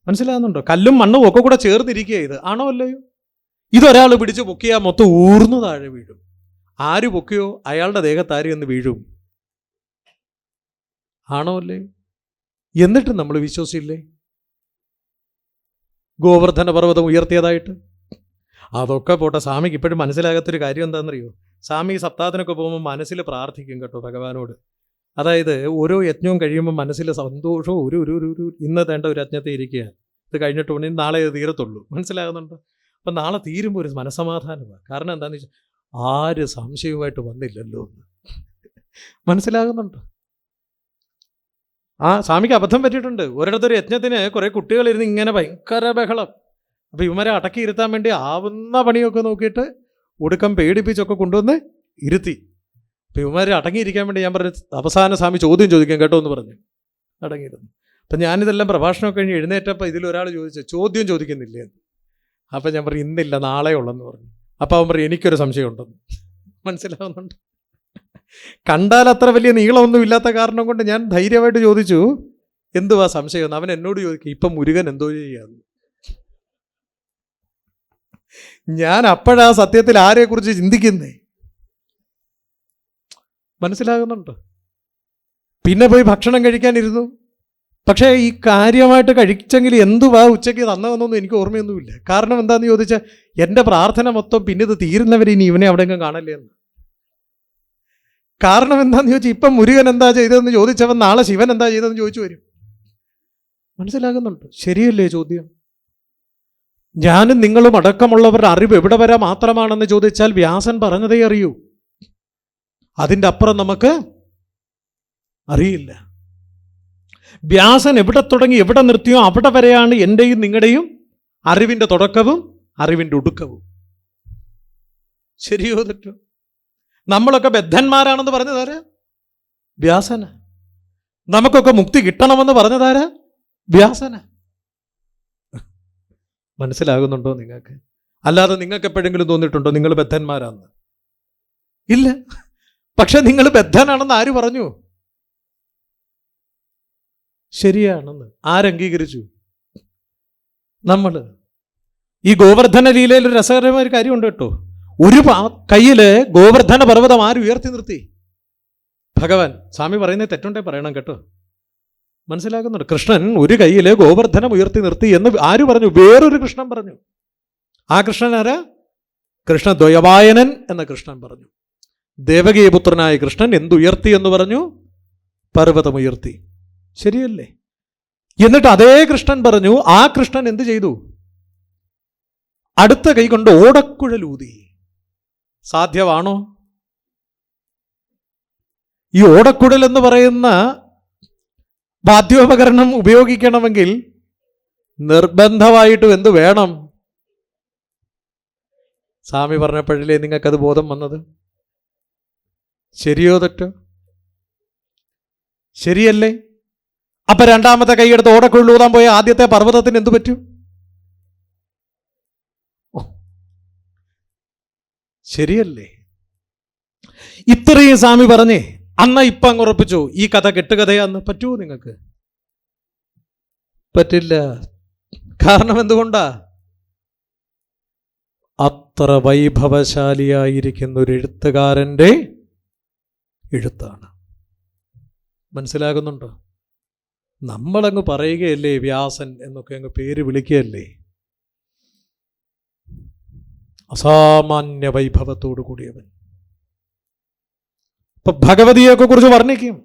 മനസ്സിലാകുന്നുണ്ടോ? കല്ലും മണ്ണും ഒക്കെ കൂടെ ചേർന്നിരിക്കുക. ഇത് ആണോ അല്ലയോ? ഇതൊരാൾ പിടിച്ച് പൊക്കിയാൽ മൊത്തം ഊർന്നു താഴെ വീഴും. ആര് പൊക്കിയോ അയാളുടെ ദേഹത്താര് എന്ന് വീഴും. ആണോ അല്ലേ? എന്നിട്ട് നമ്മൾ വിശ്വസിച്ചില്ലേ ഗോവർദ്ധന പർവ്വതം ഉയർത്തിയതായിട്ട്? അതൊക്കെ പോട്ടെ. സ്വാമിക്ക് ഇപ്പോഴും മനസ്സിലാകാത്തൊരു കാര്യം എന്താണെന്നറിയോ? സ്വാമി സപ്താഹത്തിനൊക്കെ പോകുമ്പോൾ മനസ്സിൽ പ്രാർത്ഥിക്കും കേട്ടോ ഭഗവാനോട്. അതായത് ഓരോ യജ്ഞവും കഴിയുമ്പോൾ മനസ്സിൽ സന്തോഷവും ഒരു ഇന്ന് തേണ്ട ഒരു യജ്ഞത്തെ ഇരിക്കുക, ഇത് കഴിഞ്ഞിട്ട് ഉടനെ നാളെ ഇത് തീരത്തുള്ളൂ. മനസ്സിലാകുന്നുണ്ടോ? അപ്പം നാളെ തീരുമ്പോൾ ഒരു മനസ്സമാധാനമാണ്. കാരണം എന്താണെന്ന് വെച്ചാൽ ആര് സംശയവുമായിട്ട് വന്നില്ലല്ലോ എന്ന്. മനസ്സിലാകുന്നുണ്ടോ? സ്വാമിക്ക് അബദ്ധം പറ്റിയിട്ടുണ്ട്. ഒരിടത്തൊരു യജ്ഞത്തിന് കുറേ കുട്ടികളിരുന്ന് ഇങ്ങനെ ഭയങ്കര ബഹളം. അപ്പോൾ ഇവന്മാരെ അടക്കി ഇരുത്താൻ വേണ്ടി ആവുന്ന പണിയൊക്കെ നോക്കിയിട്ട് ഒടുക്കം പേടിപ്പിച്ചൊക്കെ കൊണ്ടുവന്ന് ഇരുത്തി. അപ്പോൾ ഇവന്മാരെ അടങ്ങിയിരിക്കാൻ വേണ്ടി ഞാൻ പറഞ്ഞു, അവസാന സ്വാമി ചോദ്യം ചോദിക്കാൻ കേട്ടോ എന്ന് പറഞ്ഞു. അടങ്ങിയിരുന്നു. അപ്പം ഞാനിതെല്ലാം പ്രഭാഷണമൊക്കെ കഴിഞ്ഞ് എഴുന്നേറ്റപ്പോൾ ഇതിലൊരാൾ ചോദിച്ചു, ചോദ്യം ചോദിക്കുന്നില്ലേ എന്ന്. അപ്പം ഞാൻ പറഞ്ഞു, ഇന്നില്ല നാളെ ഉള്ളെന്ന് പറഞ്ഞു. അപ്പോൾ അവൻ പറഞ്ഞു, എനിക്കൊരു സംശയം ഉണ്ടെന്ന്. മനസ്സിലാവുന്നുണ്ട്? കണ്ടാൽ അത്ര വലിയ നീളമൊന്നും ഇല്ലാത്ത കാരണം കൊണ്ട് ഞാൻ ധൈര്യമായിട്ട് ചോദിച്ചു, എന്തുവാ സംശയം? അവൻ എന്നോട് ചോദിക്കും, ഇപ്പം മുരുകൻ എന്തോ ചെയ്യാന്ന്. ഞാൻ അപ്പോഴാ സത്യത്തിൽ ആരെക്കുറിച്ച് ചിന്തിക്കുന്നേ. മനസ്സിലാകുന്നുണ്ടോ? പിന്നെ പോയി ഭക്ഷണം കഴിക്കാനിരുന്നു. പക്ഷേ ഈ കാര്യമായിട്ട് കഴിച്ചെങ്കിൽ എന്തുവാ ഉച്ചയ്ക്ക് തന്നതെന്നൊന്നും എനിക്ക് ഓർമ്മയൊന്നുമില്ല. കാരണം എന്താണെന്ന് ചോദിച്ചാൽ എൻ്റെ പ്രാർത്ഥന മൊത്തം പിന്നെ ഇത് തീരുന്നവരെ ഇനി ഇവനെ അവിടെയെങ്കിലും കാണല്ലേ എന്ന്. കാരണം എന്താണെന്ന് ചോദിച്ചാൽ ഇപ്പം മുരുകൻ എന്താ ചെയ്തതെന്ന് ചോദിച്ചവൻ നാളെ ശിവൻ എന്താ ചെയ്തതെന്ന് ചോദിച്ചു വരും. മനസ്സിലാകുന്നുണ്ട്? ശരിയല്ലേ ചോദ്യം? ഞാനും നിങ്ങളും അടക്കമുള്ളവരുടെ അറിവ് എവിടെ വരെ മാത്രമാണെന്ന് ചോദിച്ചാൽ വ്യാസൻ പറഞ്ഞതേ അറിയൂ. അതിൻ്റെ അപ്പുറം നമുക്ക് അറിയില്ല. വ്യാസൻ എവിടെ തുടങ്ങി എവിടെ നിർത്തിയോ അവിടെ വരെയാണ് എൻ്റെയും നിങ്ങളുടെയും അറിവിൻ്റെ തുടക്കവും അറിവിൻ്റെ ഒടുക്കവും. ശരിയോ തെറ്റോ? നമ്മളൊക്കെ ബദ്ധന്മാരാണെന്ന് പറഞ്ഞതാരാ? വ്യാസന. നമുക്കൊക്കെ മുക്തി കിട്ടണമെന്ന് പറഞ്ഞതാരാ? വ്യാസന. മനസ്സിലാകുന്നുണ്ടോ നിങ്ങൾക്ക്? അല്ലാതെ നിങ്ങൾക്ക് എപ്പോഴെങ്കിലും തോന്നിയിട്ടുണ്ടോ നിങ്ങൾ ബദ്ധന്മാരാന്ന്? ഇല്ല. പക്ഷെ നിങ്ങൾ ബദ്ധനാണെന്ന് ആര് പറഞ്ഞു? ശരിയാണെന്ന് ആരംഗീകരിച്ചു? നമ്മൾ. ഈ ഗോവർദ്ധന ലീലയിൽ ഒരു രസകരമായ ഒരു കാര്യമുണ്ട് കേട്ടോ. ഒരു കയ്യില് ഗോവർദ്ധന പർവ്വതം ആര് ഉയർത്തി നിർത്തി? ഭഗവാൻ. സ്വാമി പറയുന്നത് തെറ്റുണ്ടേ പറയണം കേട്ടോ. മനസ്സിലാക്കുന്നുണ്ട്? കൃഷ്ണൻ ഒരു കയ്യില് ഗോവർദ്ധനം ഉയർത്തി നിർത്തി എന്ന് ആര് പറഞ്ഞു? വേറൊരു കൃഷ്ണൻ പറഞ്ഞു. ആ കൃഷ്ണൻ ആരാ? കൃഷ്ണദ്വയവായനൻ എന്ന കൃഷ്ണൻ പറഞ്ഞു. ദേവകീപുത്രനായ കൃഷ്ണൻ എന്തുയർത്തി എന്ന് പറഞ്ഞു? പർവ്വതമുയർത്തി. ശരിയല്ലേ? എന്നിട്ട് അതേ കൃഷ്ണൻ പറഞ്ഞു, ആ കൃഷ്ണൻ എന്ത് ചെയ്തു? അടുത്ത കൈ കൊണ്ട് ഓടക്കുഴലൂതി. സാധ്യമാണോ? ഈ ഓടക്കുഴൽ എന്ന് പറയുന്ന വാദ്യോപകരണം ഉപയോഗിക്കണമെങ്കിൽ നിർബന്ധമായിട്ടും എന്ത് വേണം? സ്വാമി പറഞ്ഞപ്പോഴല്ലേ നിങ്ങൾക്കത് ബോധം വന്നത്? ശരിയോ തെറ്റോ? ശരിയല്ലേ? അപ്പൊ രണ്ടാമത്തെ കൈയെടുത്ത് ഓടക്കുഴലൂതാൻ പോയ ആദ്യത്തെ പർവ്വതത്തിന് എന്തു പറ്റും? ശരിയല്ലേ? ഇത്രയും സ്വാമി പറഞ്ഞേ അന്ന് ഇപ്പം അങ്ങ് ഉറപ്പിച്ചു ഈ കഥ കെട്ടുകഥയാന്ന്. പറ്റുമോ നിങ്ങൾക്ക്? പറ്റില്ല. കാരണം എന്തുകൊണ്ടാ? അത്ര വൈഭവശാലിയായിരിക്കുന്ന ഒരു എഴുത്തുകാരൻ്റെ എഴുത്താണ്. മനസ്സിലാകുന്നുണ്ടോ? നമ്മളങ്ങ് പറയുകയല്ലേ വ്യാസൻ എന്നൊക്കെ അങ്ങ് പേര് വിളിക്കുകയല്ലേ. അസാമാന്യ വൈഭവത്തോടു കൂടിയവൻ. ഇപ്പൊ ഭഗവതിയൊക്കെ കുറിച്ച് വർണ്ണിക്കും.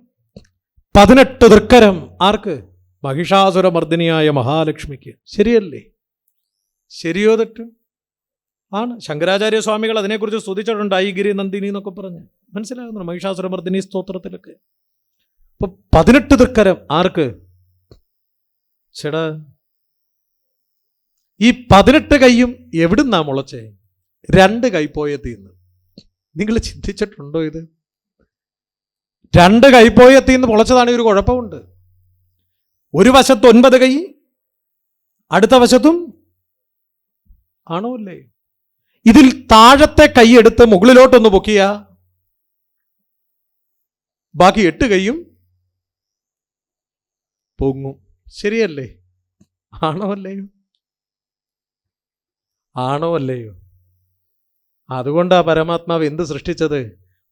18 തൃക്കരം ആർക്ക്? മഹിഷാസുരമർദ്ദിനിയായ മഹാലക്ഷ്മിക്ക്. ശരിയല്ലേ? ശരിയോ തെറ്റോ? ആണ്. ശങ്കരാചാര്യ സ്വാമികൾ അതിനെക്കുറിച്ച് സ്തുതിച്ചിട്ടുണ്ട്. ഐഗിരി നന്ദിനി എന്നൊക്കെ പറഞ്ഞ്. മനസ്സിലാകുന്നു? മഹിഷാസുരമർദ്ദിനി സ്തോത്രത്തിലൊക്കെ. ഇപ്പൊ 18 തൃക്കരം ആർക്ക്? ചേടാ, ഈ 18 കൈയും എവിടുന്നാ മുളച്ചേ? 2 കൈപ്പോയത്തീന്ന്. നിങ്ങൾ ചിന്തിച്ചിട്ടുണ്ടോ ഇത്? 2 കൈപ്പോയത്തീന്ന് മുളച്ചതാണ്. ഒരു കുഴപ്പമുണ്ട്. ഒരു വശത്ത് 9 കൈ, അടുത്ത വശത്തും ആണോ അല്ലേ? ഇതിൽ താഴത്തെ കൈ എടുത്ത് മുകളിലോട്ടൊന്ന് പൊക്കിയ ബാക്കി 8 കൈയും പൊങ്ങും. ശരിയല്ലേ? ആണോ അല്ലയോ? ആണോ അല്ലയോ? അതുകൊണ്ടാ പരമാത്മാവ് എന്ത് സൃഷ്ടിച്ചത്?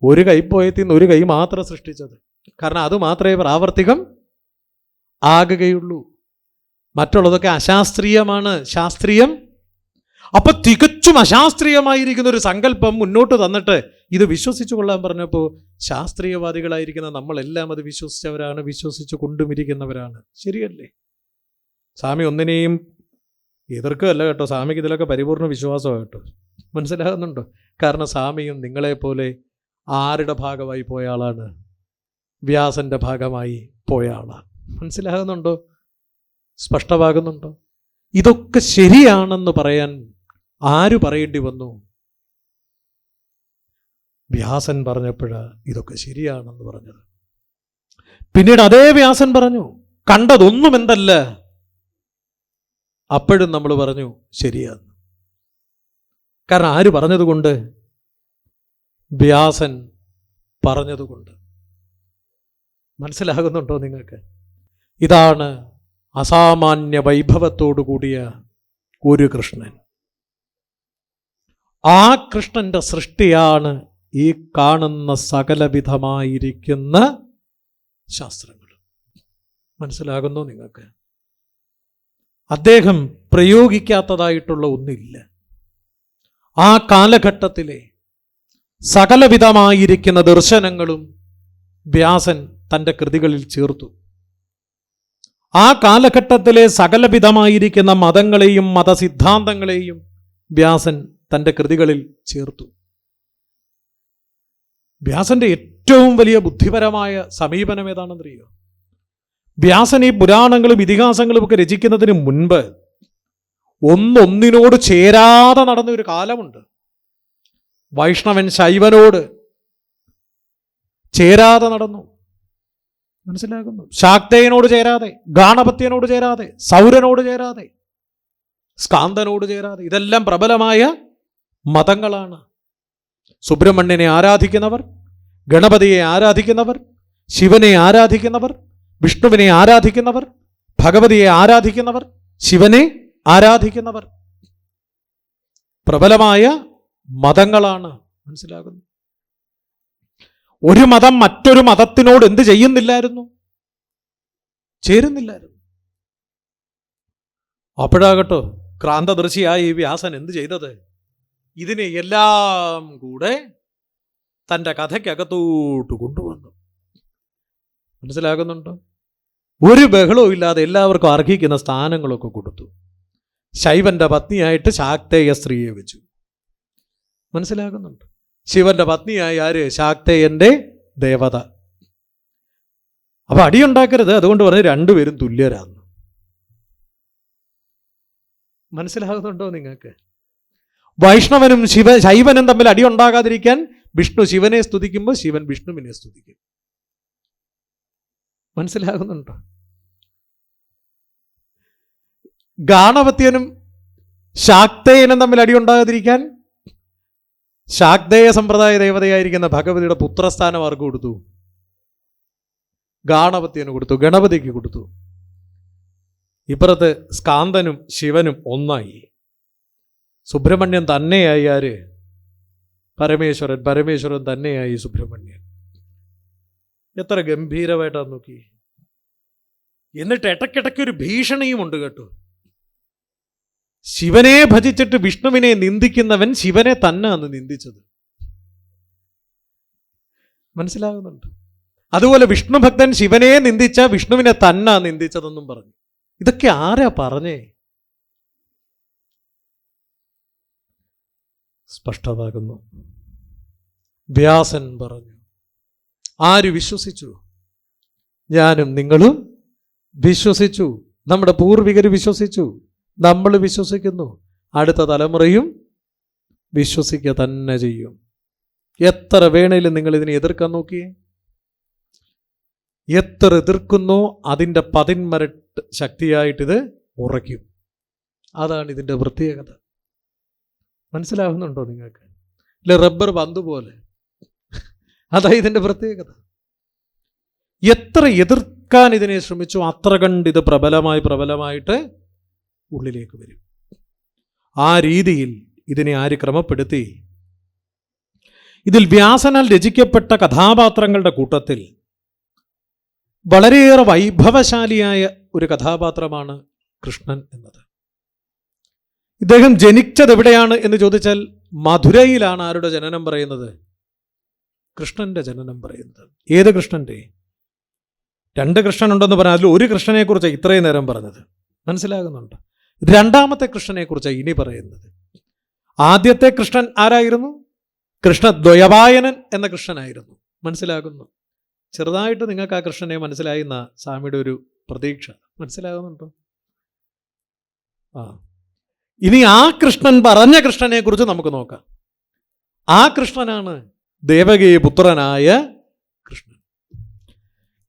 ഒരു കൈപ്പോയത്തിന്ന് ഒരു കൈ മാത്രം സൃഷ്ടിച്ചത്. കാരണം അത് മാത്രമേ പ്രാവർത്തികം ആകുകയുള്ളൂ. മറ്റുള്ളതൊക്കെ അശാസ്ത്രീയമാണ്. ശാസ്ത്രീയം. അപ്പൊ തികച്ചും അശാസ്ത്രീയമായിരിക്കുന്ന ഒരു സങ്കല്പം മുന്നോട്ട് തന്നിട്ട് ഇത് വിശ്വസിച്ചു കൊള്ളാൻ പറഞ്ഞപ്പോൾ ശാസ്ത്രീയവാദികളായിരിക്കുന്ന നമ്മളെല്ലാം അത് വിശ്വസിച്ചവരാണ്, വിശ്വസിച്ചു കൊണ്ടുമിരിക്കുന്നവരാണ്. ശരിയല്ലേ? സ്വാമി ഒന്നിനെയും എതിർക്കുകയല്ല കേട്ടോ. സ്വാമിക്ക് ഇതിലൊക്കെ പരിപൂർണ്ണ വിശ്വാസമാണ് കേട്ടോ. മനസ്സിലാകുന്നുണ്ടോ? കാരണം സ്വാമിയും നിങ്ങളെപ്പോലെ ആരുടെ ഭാഗമായി പോയ ആളാണ്? വ്യാസന്റെ ഭാഗമായി പോയ ആളാണ്. മനസ്സിലാകുന്നുണ്ടോ? സ്പഷ്ടമാകുന്നുണ്ടോ? ഇതൊക്കെ ശരിയാണെന്ന് പറയാൻ ആര് പറയേണ്ടി വന്നു? വ്യാസൻ പറഞ്ഞപ്പോഴാണ് ഇതൊക്കെ ശരിയാണെന്ന് പറഞ്ഞത്. പിന്നീട് അതേ വ്യാസൻ പറഞ്ഞു കണ്ടതൊന്നും എന്തല്ല. അപ്പോഴും നമ്മൾ പറഞ്ഞു ശരിയാണ്. കാരണം ആര് പറഞ്ഞതുകൊണ്ട്? വ്യാസൻ പറഞ്ഞതുകൊണ്ട്. മനസ്സിലാകുന്നുണ്ടോ നിങ്ങൾക്ക്? ഇതാണ് അസാമാന്യ വൈഭവത്തോടു കൂടിയ ഒരു കൃഷ്ണൻ. ആ കൃഷ്ണന്റെ സൃഷ്ടിയാണ് ഈ കാണുന്ന സകലവിധമായിരിക്കുന്ന ശാസ്ത്രങ്ങൾ. മനസ്സിലാകുന്നു നിങ്ങൾക്ക്? അദ്ദേഹം പ്രയോഗിക്കാത്തതായിട്ടുള്ള ഒന്നില്ല. ആ കാലഘട്ടത്തിലെ സകലവിധമായിരിക്കുന്ന ദർശനങ്ങളും വ്യാസൻ തൻ്റെ കൃതികളിൽ ചേർത്തു. ആ കാലഘട്ടത്തിലെ സകലവിധമായിരിക്കുന്ന മതങ്ങളെയും മതസിദ്ധാന്തങ്ങളെയും വ്യാസൻ തൻ്റെ കൃതികളിൽ ചേർത്തു. വ്യാസന്റെ ഏറ്റവും വലിയ ബുദ്ധിപരമായ സമീപനം ഏതാണെന്നറിയോ? വ്യാസൻ ഈ പുരാണങ്ങളും ഇതിഹാസങ്ങളും ഒക്കെ രചിക്കുന്നതിന് മുൻപ് ഒന്നൊന്നിനോട് ചേരാതെ നടന്ന ഒരു കാലമുണ്ട്. വൈഷ്ണവൻ ശൈവനോട് ചേരാതെ നടന്നു. മനസ്സിലാക്കുന്നു? ശാക്തേയനോട് ചേരാതെ, ഗാണപത്യനോട് ചേരാതെ, സൗരനോട് ചേരാതെ, സ്കാന്ദനോട് ചേരാതെ. ഇതെല്ലാം പ്രബലമായ മതങ്ങളാണ്. സുബ്രഹ്മണ്യനെ ആരാധിക്കുന്നവർ, ഗണപതിയെ ആരാധിക്കുന്നവർ, ശിവനെ ആരാധിക്കുന്നവർ, വിഷ്ണുവിനെ ആരാധിക്കുന്നവർ, ഭഗവതിയെ ആരാധിക്കുന്നവർ, ശിവനെ ആരാധിക്കുന്നവർ പ്രബലമായ മതങ്ങളാണ്. മനസ്സിലാകുന്നു? ഒരു മതം മറ്റൊരു മതത്തിനോട് എന്ത് ചെയ്യുന്നില്ലായിരുന്നു? ചേരുന്നില്ലായിരുന്നു. അപ്പോഴാകട്ടോ ക്രാന്തദർശിയായ ഈ വ്യാസൻ എന്ത് ചെയ്തത്? ഇതിനെ എല്ലാം കൂടെ തൻ്റെ കഥയ്ക്കകത്തോട്ട് കൊണ്ടുവന്നു. മനസ്സിലാകുന്നുണ്ടോ? ഒരു ബഹളവും ഇല്ലാതെ എല്ലാവർക്കും അർഹിക്കുന്ന സ്ഥാനങ്ങളൊക്കെ കൊടുത്തു. ശൈവന്റെ പത്നിയായിട്ട് ശാക്തേയ സ്ത്രീയെ വെച്ചു. മനസ്സിലാകുന്നുണ്ട്? ശിവന്റെ പത്നിയായി ആര്? ശാക്തേയന്റെ ദേവത. അപ്പൊ അടിയുണ്ടാക്കരുത്, അതുകൊണ്ട് പറഞ്ഞ് രണ്ടുപേരും തുല്യരാന്ന്. മനസ്സിലാകുന്നുണ്ടോ നിങ്ങൾക്ക്? വൈഷ്ണവനും ശൈവനും തമ്മിൽ അടിയുണ്ടാകാതിരിക്കാൻ വിഷ്ണു ശിവനെ സ്തുതിക്കുമ്പോൾ ശിവൻ വിഷ്ണുവിനെ സ്തുതിക്കും. മനസ്സിലാകുന്നുണ്ടോ? ഗാണപത്യനും ശാക്തേയനും തമ്മിൽ അടിയുണ്ടാകാതിരിക്കാൻ ശാക്തേയ സമ്പ്രദായ ദേവതയായിരിക്കുന്ന ഭഗവതിയുടെ പുത്രസ്ഥാനം ആർക്ക് കൊടുത്തു? ഗാണപത്യന് കൊടുത്തു, ഗണപതിക്ക് കൊടുത്തു. ഇപ്പുറത്ത് സ്കാന്ദനും ശിവനും ഒന്നായി. സുബ്രഹ്മണ്യൻ തന്നെയായി ആര്? പരമേശ്വരൻ. പരമേശ്വരൻ തന്നെയായി സുബ്രഹ്മണ്യൻ. എത്ര ഗംഭീരമായിട്ടാണ് നോക്കി. എന്നിട്ട് ഇടയ്ക്കിടയ്ക്കൊരു ഭീഷണിയുമുണ്ട് കേട്ടോ. ശിവനെ ഭജിച്ചിട്ട് വിഷ്ണുവിനെ നിന്ദിക്കുന്നവൻ ശിവനെ തന്നെയാണ് നിന്ദിച്ചത്. മനസ്സിലാകുന്നുണ്ട്? അതുപോലെ വിഷ്ണു ഭക്തൻ ശിവനെ നിന്ദിച്ച വിഷ്ണുവിനെ തന്നെ നിന്ദിച്ചതെന്നും പറഞ്ഞു. ഇതൊക്കെ ആരാ പറഞ്ഞേ? സ്പഷ്ടമാകുന്നു. വ്യാസൻ പറഞ്ഞു. ആര് വിശ്വസിച്ചു? ഞാനും നിങ്ങളും വിശ്വസിച്ചു. നമ്മുടെ പൂർവികർ വിശ്വസിച്ചു. നമ്മൾ വിശ്വസിക്കുന്നു. അടുത്ത തലമുറയും വിശ്വസിക്കുക തന്നെ ചെയ്യും. എത്ര വേണേലും നിങ്ങൾ ഇതിനെ എതിർക്കാൻ നോക്കിയേ. എത്ര എതിർക്കുന്നോ അതിൻ്റെ 10 ശക്തിയായിട്ടിത് ഉറയ്ക്കും. അതാണ് ഇതിൻ്റെ പ്രത്യേകത. മനസ്സിലാകുന്നുണ്ടോ നിങ്ങൾക്ക്? ഇല്ല, റബ്ബർ പന്ത് പോലെ. അതാ ഇതിൻ്റെ പ്രത്യേകത. എത്ര എതിർക്കാൻ ഇതിനെ ശ്രമിച്ചോ അത്ര കണ്ട് ഇത് പ്രബലമായിട്ട് ഉള്ളിലേക്ക് വരും. ആ രീതിയിൽ ഇതിനെ ആര് ക്രമപ്പെടുത്തി? ഇതിൽ വ്യാസനാൽ രചിക്കപ്പെട്ട കഥാപാത്രങ്ങളുടെ കൂട്ടത്തിൽ വളരെയേറെ വൈഭവശാലിയായ ഒരു കഥാപാത്രമാണ് കൃഷ്ണൻ എന്നത്. ഇദ്ദേഹം ജനിച്ചത് എവിടെയാണ് എന്ന് ചോദിച്ചാൽ മധുരയിലാണ്. ആരുടെ ജനനം പറയുന്നത്? കൃഷ്ണന്റെ ജനനം പറയുന്നത്. ഏത് കൃഷ്ണന്റെ? 2 കൃഷ്ണനുണ്ടെന്ന് പറഞ്ഞാൽ അതിൽ ഒരു കൃഷ്ണനെ കുറിച്ച് ഇത്രയും നേരം പറഞ്ഞത്. മനസ്സിലാകുന്നുണ്ട്? രണ്ടാമത്തെ കൃഷ്ണനെ കുറിച്ച് ഇനി പറയുന്നത്. ആദ്യത്തെ കൃഷ്ണൻ ആരായിരുന്നു? കൃഷ്ണദ്വയപായനൻ എന്ന കൃഷ്ണനായിരുന്നു. മനസ്സിലാകുന്നു? ചെറുതായിട്ട് നിങ്ങൾക്ക് ആ കൃഷ്ണനെ മനസ്സിലായി എന്ന സ്വാമിയുടെ ഒരു പ്രതീക്ഷ. മനസ്സിലാകുന്നുണ്ടോ? ഇനി ആ കൃഷ്ണൻ പറഞ്ഞ കൃഷ്ണനെ കുറിച്ച് നമുക്ക് നോക്കാം. ആ കൃഷ്ണനാണ് ദേവകീ പുത്രനായ കൃഷ്ണൻ.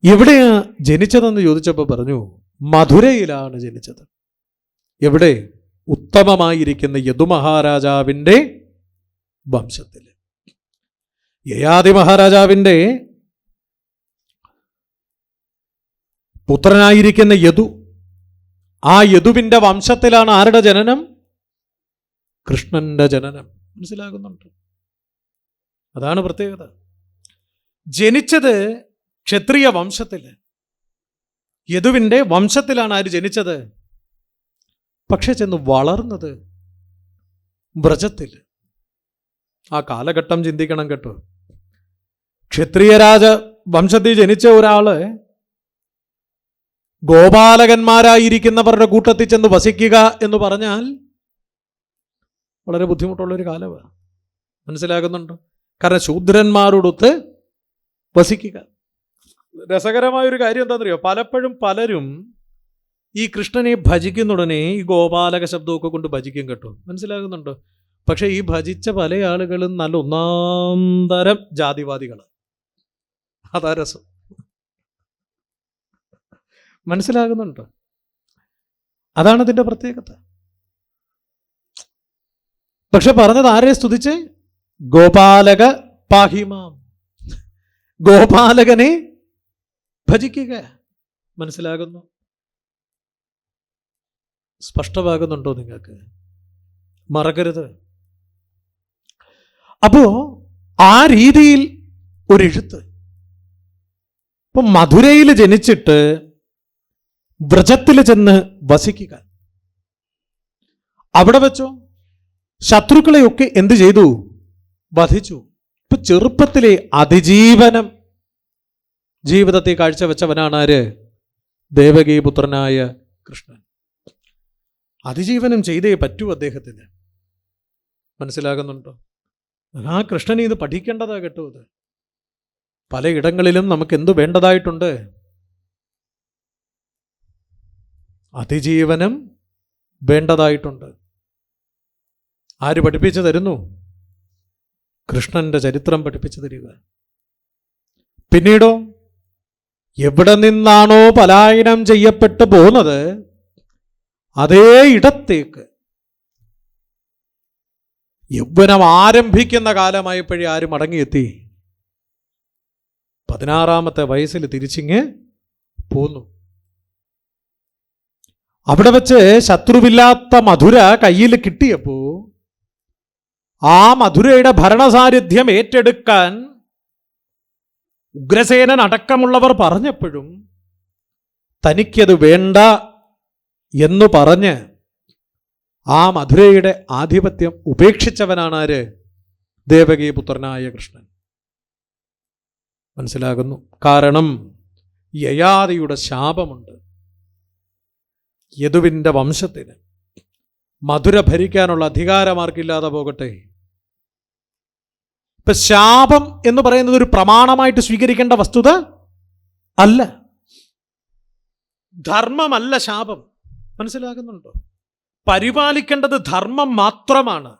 എവിടെയാ ജനിച്ചതെന്ന് ചോദിച്ചപ്പോൾ പറഞ്ഞു മധുരയിലാണ് ജനിച്ചത്. എവിടെ? ഉത്തമമായിരിക്കുന്ന യദുമഹാരാജാവിൻ്റെ വംശത്തിൽ. യയാതി മഹാരാജാവിൻ്റെ പുത്രനായിരിക്കുന്ന യദു, ആ യദുവിൻ്റെ വംശത്തിലാണ് ആരുടെ ജനനം? കൃഷ്ണന്റെ ജനനം. മനസ്സിലാകുന്നുണ്ട്? അതാണ് പ്രത്യേകത. ജനിച്ചത് ക്ഷത്രിയ വംശത്തിൽ, യദുവിൻ്റെ വംശത്തിലാണ് ആര് ജനിച്ചത്. പക്ഷെ ചെന്ന് വളർന്നത് വ്രജത്തിൽ. ആ കാലഘട്ടം ചിന്തിക്കണം കേട്ടോ. ക്ഷത്രിയരാജ വംശത്തിൽ ജനിച്ച ഒരാള് ഗോപാലകന്മാരായിരിക്കുന്നവരുടെ കൂട്ടത്തിൽ ചെന്ന് വസിക്കുക എന്ന് പറഞ്ഞാൽ വളരെ ബുദ്ധിമുട്ടുള്ളൊരു കാലമാണ്. മനസ്സിലാകുന്നുണ്ടോ? കാരണം ശൂദ്രന്മാരോടൊത്ത് വസിക്കുക. രസകരമായൊരു കാര്യം എന്താണെന്നറിയോ? പലപ്പോഴും പലരും ഈ കൃഷ്ണനെ ഭജിക്കുന്നുടനെ ഈ ഗോപാലക ശബ്ദമൊക്കെ കൊണ്ട് ഭജിക്കും കേട്ടോ. മനസ്സിലാകുന്നുണ്ടോ? പക്ഷെ ഈ ഭജിച്ച പല ആളുകളും നല്ല ഒന്നാം തരം ജാതിവാദികളാണ്. അതാ രസം. മനസ്സിലാകുന്നുണ്ടോ? അതാണ് ഇതിൻ്റെ പ്രത്യേകത. പക്ഷെ പറഞ്ഞത് ആരെ സ്തുതിച്ച്? ഗോപാലക പാഹിമാം, ഗോപാലകനെ ഭജിക്കുക. മനസ്സിലാകുന്നു? സ്പഷ്ടമാകുന്നുണ്ടോ നിങ്ങൾക്ക്? മറക്കരുത്. അപ്പോ ആ രീതിയിൽ ഒരെഴുത്ത്. ഇപ്പം മധുരയിൽ ജനിച്ചിട്ട് വ്രജത്തിൽ ചെന്ന് വസിക്കുക. അവിടെ വെച്ചോ ശത്രുക്കളെയൊക്കെ എന്ത് ചെയ്തു? വധിച്ചു. ഇപ്പൊ ചെറുപ്പത്തിലെ അതിജീവനം ജീവിതത്തെ കാഴ്ചവെച്ചവനാണ് ആര്? ദേവകീപുത്രനായ കൃഷ്ണൻ. അതിജീവനം ചെയ്തേ പറ്റൂ അദ്ദേഹത്തിന്. മനസ്സിലാകുന്നുണ്ടോ? ആ കൃഷ്ണനെ ഇത് പഠിക്കേണ്ടതാ കേട്ടോ. ഇത് പലയിടങ്ങളിലും നമുക്ക് എന്തു വേണ്ടതായിട്ടുണ്ട്? അതിജീവനം വേണ്ടതായിട്ടുണ്ട്. ആര് പഠിപ്പിച്ചു തരുന്നു? കൃഷ്ണന്റെ ചരിത്രം പഠിപ്പിച്ചു തരിക. പിന്നീടോ എവിടെ നിന്നാണോ പലായനം ചെയ്യപ്പെട്ടു പോകുന്നത് അതേ ഇടത്തേക്ക് യൗവനം ആരംഭിക്കുന്ന കാലമായപ്പോഴേ ആര് മടങ്ങിയെത്തി? 16-ാമത്തെ വയസ്സിൽ തിരിച്ചിങ്ങ് പോന്നു. അവിടെ വെച്ച് ശത്രുവില്ലാത്ത മധുര കയ്യിൽ കിട്ടിയപ്പോ ആ മധുരയുടെ ഭരണസാരഥ്യം ഏറ്റെടുക്കാൻ ഉഗ്രസേനൻ അടക്കമുള്ളവർ പറഞ്ഞപ്പോഴും തനിക്കത് വേണ്ട എന്നു പറഞ്ഞ് ആ മധുരയുടെ ആധിപത്യം ഉപേക്ഷിച്ചവനാണ് ആര്? ദേവകീപുത്രനായ കൃഷ്ണൻ. മനസ്സിലാകുന്നു? കാരണം യയാതിയുടെ ശാപമുണ്ട്. യദുവിൻ്റെ വംശത്തിന് മധുര ഭരിക്കാനുള്ള അധികാരമാർക്കില്ലാതെ പോകട്ടെ. ഇപ്പൊ ശാപം എന്ന് പറയുന്നത് ഒരു പ്രമാണമായിട്ട് സ്വീകരിക്കേണ്ട വസ്തുത അല്ല, ധർമ്മമല്ല ശാപം. മനസ്സിലാകുന്നുണ്ടോ? പരിപാലിക്കേണ്ടത് ധർമ്മം മാത്രമാണ്.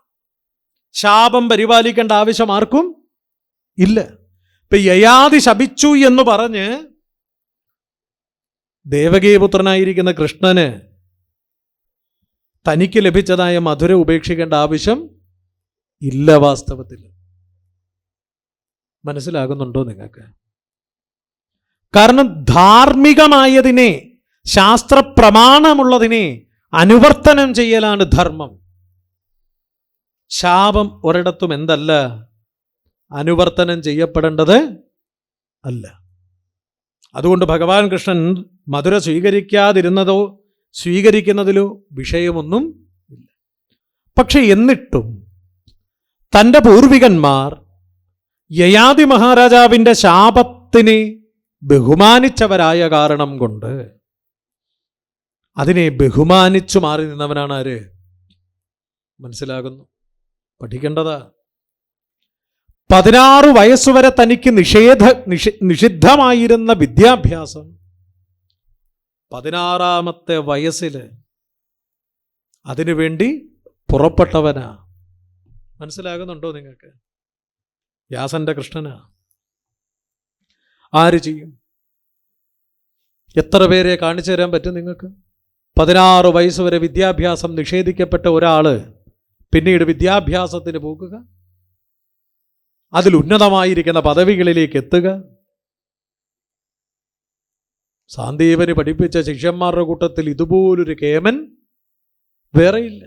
ശാപം പരിപാലിക്കേണ്ട ആവശ്യം ആർക്കും ഇല്ല. ഇപ്പൊ യയാതി ശപിച്ചു എന്ന് പറഞ്ഞ് ദേവകീപുത്രനായിരിക്കുന്ന കൃഷ്ണന് തനിക്ക് ലഭിച്ചതായ മധുര ഉപേക്ഷിക്കേണ്ട ആവശ്യം ഇല്ല വാസ്തവത്തിൽ. മനസ്സിലാകുന്നുണ്ടോ നിങ്ങൾക്ക്? കാരണം ധാർമ്മികമായതിനെ, ശാസ്ത്രപ്രമാണമുള്ളതിനെ അനുവർത്തനം ചെയ്യലാണ് ധർമ്മം. ശാപം ഒരിടത്തും എന്തല്ല? അനുവർത്തനം ചെയ്യപ്പെടേണ്ടത് അല്ല. അതുകൊണ്ട് ഭഗവാൻ കൃഷ്ണൻ മധുര സ്വീകരിക്കാതിരുന്നതോ സ്വീകരിക്കുന്നതിലോ വിഷയമൊന്നും ഇല്ല. പക്ഷെ എന്നിട്ടും തൻ്റെ പൂർവികന്മാർ യയാതി മഹാരാജാവിൻ്റെ ശാപത്തിനെ ബഹുമാനിച്ചവരായ കാരണം കൊണ്ട് അതിനെ ബഹുമാനിച്ചു മാറി നിന്നവനാണ് ആര്? മനസ്സിലാകുന്നു? പഠിക്കേണ്ടതാ. 16 വയസ്സുവരെ തനിക്ക് നിഷിദ്ധമായിരുന്ന വിദ്യാഭ്യാസം 16-ാമത്തെ വയസ്സിൽ അതിനുവേണ്ടി പുറപ്പെട്ടവനാ. മനസ്സിലാകുന്നുണ്ടോ നിങ്ങൾക്ക്? വ്യാസന്റെ കൃഷ്ണനാ. ആര് ചെയ്യും? എത്ര പേരെ കാണിച്ചു തരാൻ പറ്റും നിങ്ങൾക്ക്? 16 വയസ്സുവരെ വിദ്യാഭ്യാസം നിഷേധിക്കപ്പെട്ട ഒരാള് പിന്നീട് വിദ്യാഭ്യാസത്തിന് പോകുക, അതിൽ ഉന്നതമായിരിക്കുന്ന പദവികളിലേക്ക് എത്തുക. സാന്ദീപന് പഠിപ്പിച്ച ശിഷ്യന്മാരുടെ കൂട്ടത്തിൽ ഇതുപോലൊരു കേമൻ വേറെയില്ല.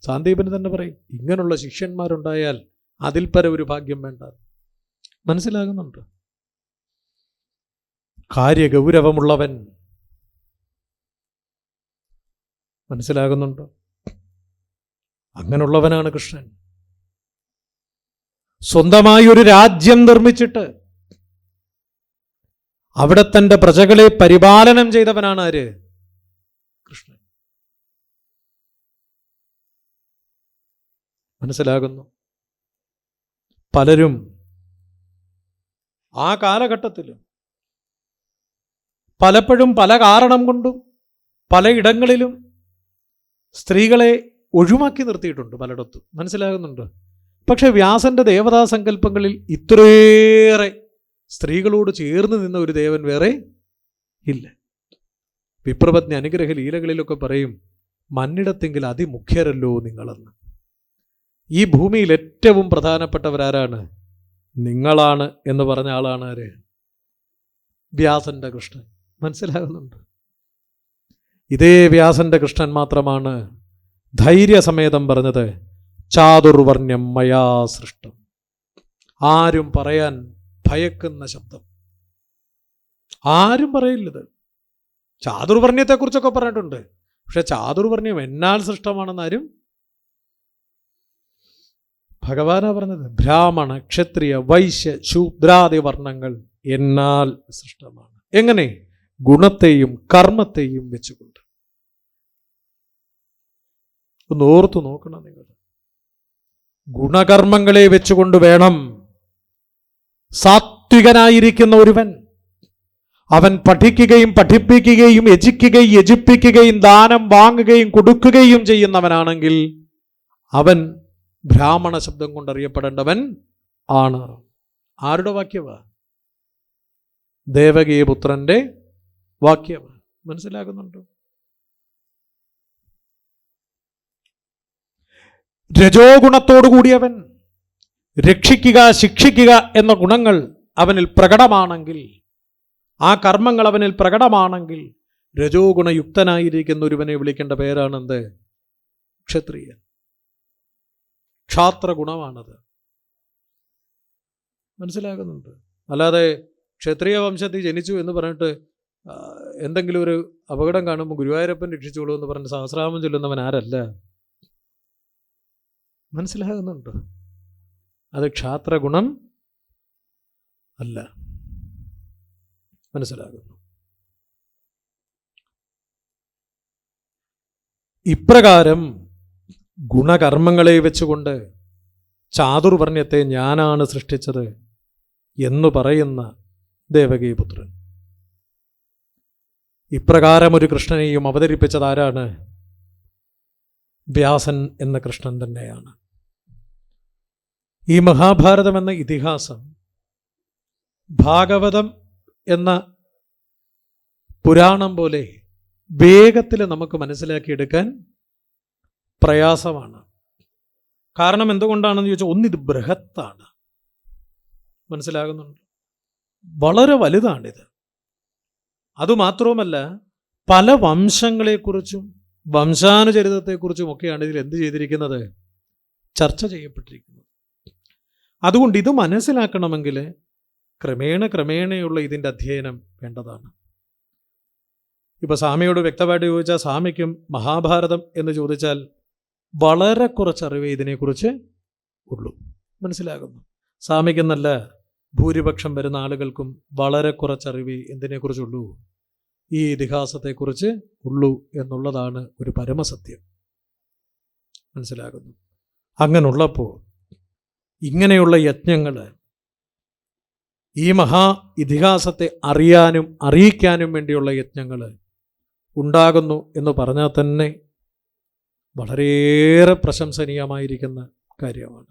സാന്ദീപന് തന്നെ പറയും, ഇങ്ങനെയുള്ള ശിഷ്യന്മാരുണ്ടായാൽ അതിൽ പര ഒരു ഭാഗ്യം വേണ്ട. മനസ്സിലാകുന്നുണ്ട്? കാര്യഗൗരവമുള്ളവൻ. മനസ്സിലാകുന്നുണ്ടോ? അങ്ങനെയുള്ളവനാണ് കൃഷ്ണൻ. സ്വന്തമായി ഒരു രാജ്യം നിർമ്മിച്ചിട്ട് അവിടെ തൻ്റെ പ്രജകളെ പരിപാലനം ചെയ്തവനാണ് ആര്? കൃഷ്ണൻ. മനസ്സിലാകുന്നു? പലരും ആ കാലഘട്ടത്തിലും പലപ്പോഴും പല കാരണം കൊണ്ടും പലയിടങ്ങളിലും സ്ത്രീകളെ ഒഴിവാക്കി നിർത്തിയിട്ടുണ്ട് പലയിടത്തും. മനസ്സിലാകുന്നുണ്ട്? പക്ഷെ വ്യാസന്റെ ദേവതാ സങ്കല്പങ്ങളിൽ ഇത്രയേറെ സ്ത്രീകളോട് ചേർന്ന് നിന്ന ഒരു ദേവൻ വേറെ ഇല്ല. വിപ്രപത്നി അനുഗ്രഹ ലീലകളിലൊക്കെ പറയും, മന്നിടത്തെങ്കിൽ അതിമുഖ്യരല്ലോ നിങ്ങളെന്ന്. ഈ ഭൂമിയിൽ ഏറ്റവും പ്രധാനപ്പെട്ടവരാരാണ്? നിങ്ങളാണ് എന്ന് പറഞ്ഞ ആളാണ് ആര്? വ്യാസന്റെ കൃഷ്ണൻ. മനസ്സിലാകുന്നുണ്ട്? ഇതേ വ്യാസന്റെ കൃഷ്ണൻ മാത്രമാണ് ധൈര്യസമേതം പറഞ്ഞത്, ചാതുർവർണ്ണ്യം മയാ സൃഷ്ടം. ആരും പറയാൻ ഭയക്കുന്ന ശബ്ദം. ആരും പറയില്ലത്. ചാതുർവർണ്ണ്യത്തെക്കുറിച്ചൊക്കെ പറഞ്ഞിട്ടുണ്ട്, പക്ഷെ ചാതുർവർണ്ണ്യം എന്നാൽ സൃഷ്ടമാണെന്ന് ആരും. ഭഗവാനാ പറഞ്ഞത്, ബ്രാഹ്മണ ക്ഷത്രിയ വൈശ്യ ശൂദ്രാദി വർണ്ണങ്ങൾ എന്നാൽ സൃഷ്ടമാണ്. എങ്ങനെ? ഗുണത്തെയും കർമ്മത്തെയും വെച്ചുകൊണ്ട്. ഒന്ന് ഓർത്തു നോക്കണം നിങ്ങൾ. ഗുണകർമ്മങ്ങളെ വെച്ചുകൊണ്ട് വേണം സാത്വികനായിരിക്കുന്ന ഒരുവൻ, അവൻ പഠിക്കുകയും പഠിപ്പിക്കുകയും യജിപ്പിക്കുകയും ദാനം വാങ്ങുകയും കൊടുക്കുകയും ചെയ്യുന്നവനാണെങ്കിൽ അവൻ ബ്രാഹ്മണ ശബ്ദം കൊണ്ടറിയപ്പെടേണ്ടവൻ ആണ്. ആരുടെ വാക്യവാ? ദേവകീപുത്രന്റെ വാക്യവാ. മനസ്സിലാകുന്നുണ്ടോ? രജോ ഗുണത്തോടുകൂടിയവൻ, രക്ഷിക്കുക ശിക്ഷിക്കുക എന്ന ഗുണങ്ങൾ അവനിൽ പ്രകടമാണെങ്കിൽ, ആ കർമ്മങ്ങൾ അവനിൽ പ്രകടമാണെങ്കിൽ, രജോ ഗുണയുക്തനായിരിക്കുന്ന ഒരുവനെ വിളിക്കേണ്ട പേരാണെന്ത്? ക്ഷത്രിയൻ. ക്ഷാത്ര ഗുണമാണത്. മനസ്സിലാകുന്നുണ്ട്? അല്ലാതെ ക്ഷത്രിയ വംശത്തിൽ ജനിച്ചു എന്ന് പറഞ്ഞിട്ട് എന്തെങ്കിലും ഒരു അപകടം കാണുമ്പോൾ ഗുരുവായൂരപ്പൻ രക്ഷിച്ചോളൂ എന്ന് പറഞ്ഞ് സഹസ്രനാമം ചൊല്ലുന്നവൻ ആരല്ല. മനസ്സിലാകുന്നുണ്ട്? അത് ക്ഷാത്ര ഗുണം അല്ല. മനസ്സിലാകുന്നു? ഇപ്രകാരം ഗുണകർമ്മങ്ങളെ വെച്ചുകൊണ്ട് ചാതുർവർണ്ണ്യത്തെ ഞാനാണ് സൃഷ്ടിച്ചത് എന്ന് പറയുന്ന ദേവകീപുത്രൻ. ഇപ്രകാരം ഒരു കൃഷ്ണനെയും അവതരിപ്പിച്ചത് ആരാണ്? വ്യാസൻ എന്ന കൃഷ്ണൻ തന്നെയാണ്. ഈ മഹാഭാരതം എന്ന ഇതിഹാസം ഭാഗവതം എന്ന പുരാണം പോലെ വേഗത്തിൽ നമുക്ക് മനസ്സിലാക്കിയെടുക്കാൻ പ്രയാസമാണ്. കാരണം എന്തുകൊണ്ടാണെന്ന് ചോദിച്ചാൽ, ഒന്നിത് ബൃഹത്താണ്. മനസ്സിലാകുന്നുണ്ട്? വളരെ വലുതാണിത്. അതുമാത്രവുമല്ല, പല വംശങ്ങളെക്കുറിച്ചും വംശാനുചരിതത്തെക്കുറിച്ചും ഒക്കെയാണ് ഇതിൽ എന്ത് ചെയ്തിരിക്കുന്നത്? ചർച്ച ചെയ്യപ്പെട്ടിരിക്കുന്നത്. അതുകൊണ്ട് ഇത് മനസ്സിലാക്കണമെങ്കിൽ ക്രമേണയുള്ള ഇതിൻ്റെ അധ്യയനം വേണ്ടതാണ്. ഇപ്പോൾ സ്വാമിയോട് വ്യക്തമായിട്ട് ചോദിച്ചാൽ, സ്വാമിക്കും മഹാഭാരതം എന്ന് ചോദിച്ചാൽ വളരെ കുറച്ച് അറിവേ ഇതിനെക്കുറിച്ച് ഉള്ളൂ. മനസ്സിലാകുന്നു? സ്വാമിക്കെന്നല്ല, ഭൂരിപക്ഷം വരുന്ന ആളുകൾക്കും വളരെ കുറച്ചറിവേ എന്തിനെക്കുറിച്ചുള്ളൂ? ഈ ഇതിഹാസത്തെക്കുറിച്ച് ഉള്ളൂ എന്നുള്ളതാണ് ഒരു പരമസത്യം. മനസ്സിലാകുന്നു? അങ്ങനെയുള്ളപ്പോൾ ഇങ്ങനെയുള്ള യജ്ഞങ്ങൾ, ഈ മഹാ ഇതിഹാസത്തെ അറിയാനും അറിയിക്കാനും വേണ്ടിയുള്ള യജ്ഞങ്ങൾ ഉണ്ടാകുന്നു എന്ന് പറഞ്ഞാൽ തന്നെ വളരെയേറെ പ്രശംസനീയമായിരിക്കുന്ന കാര്യമാണ്.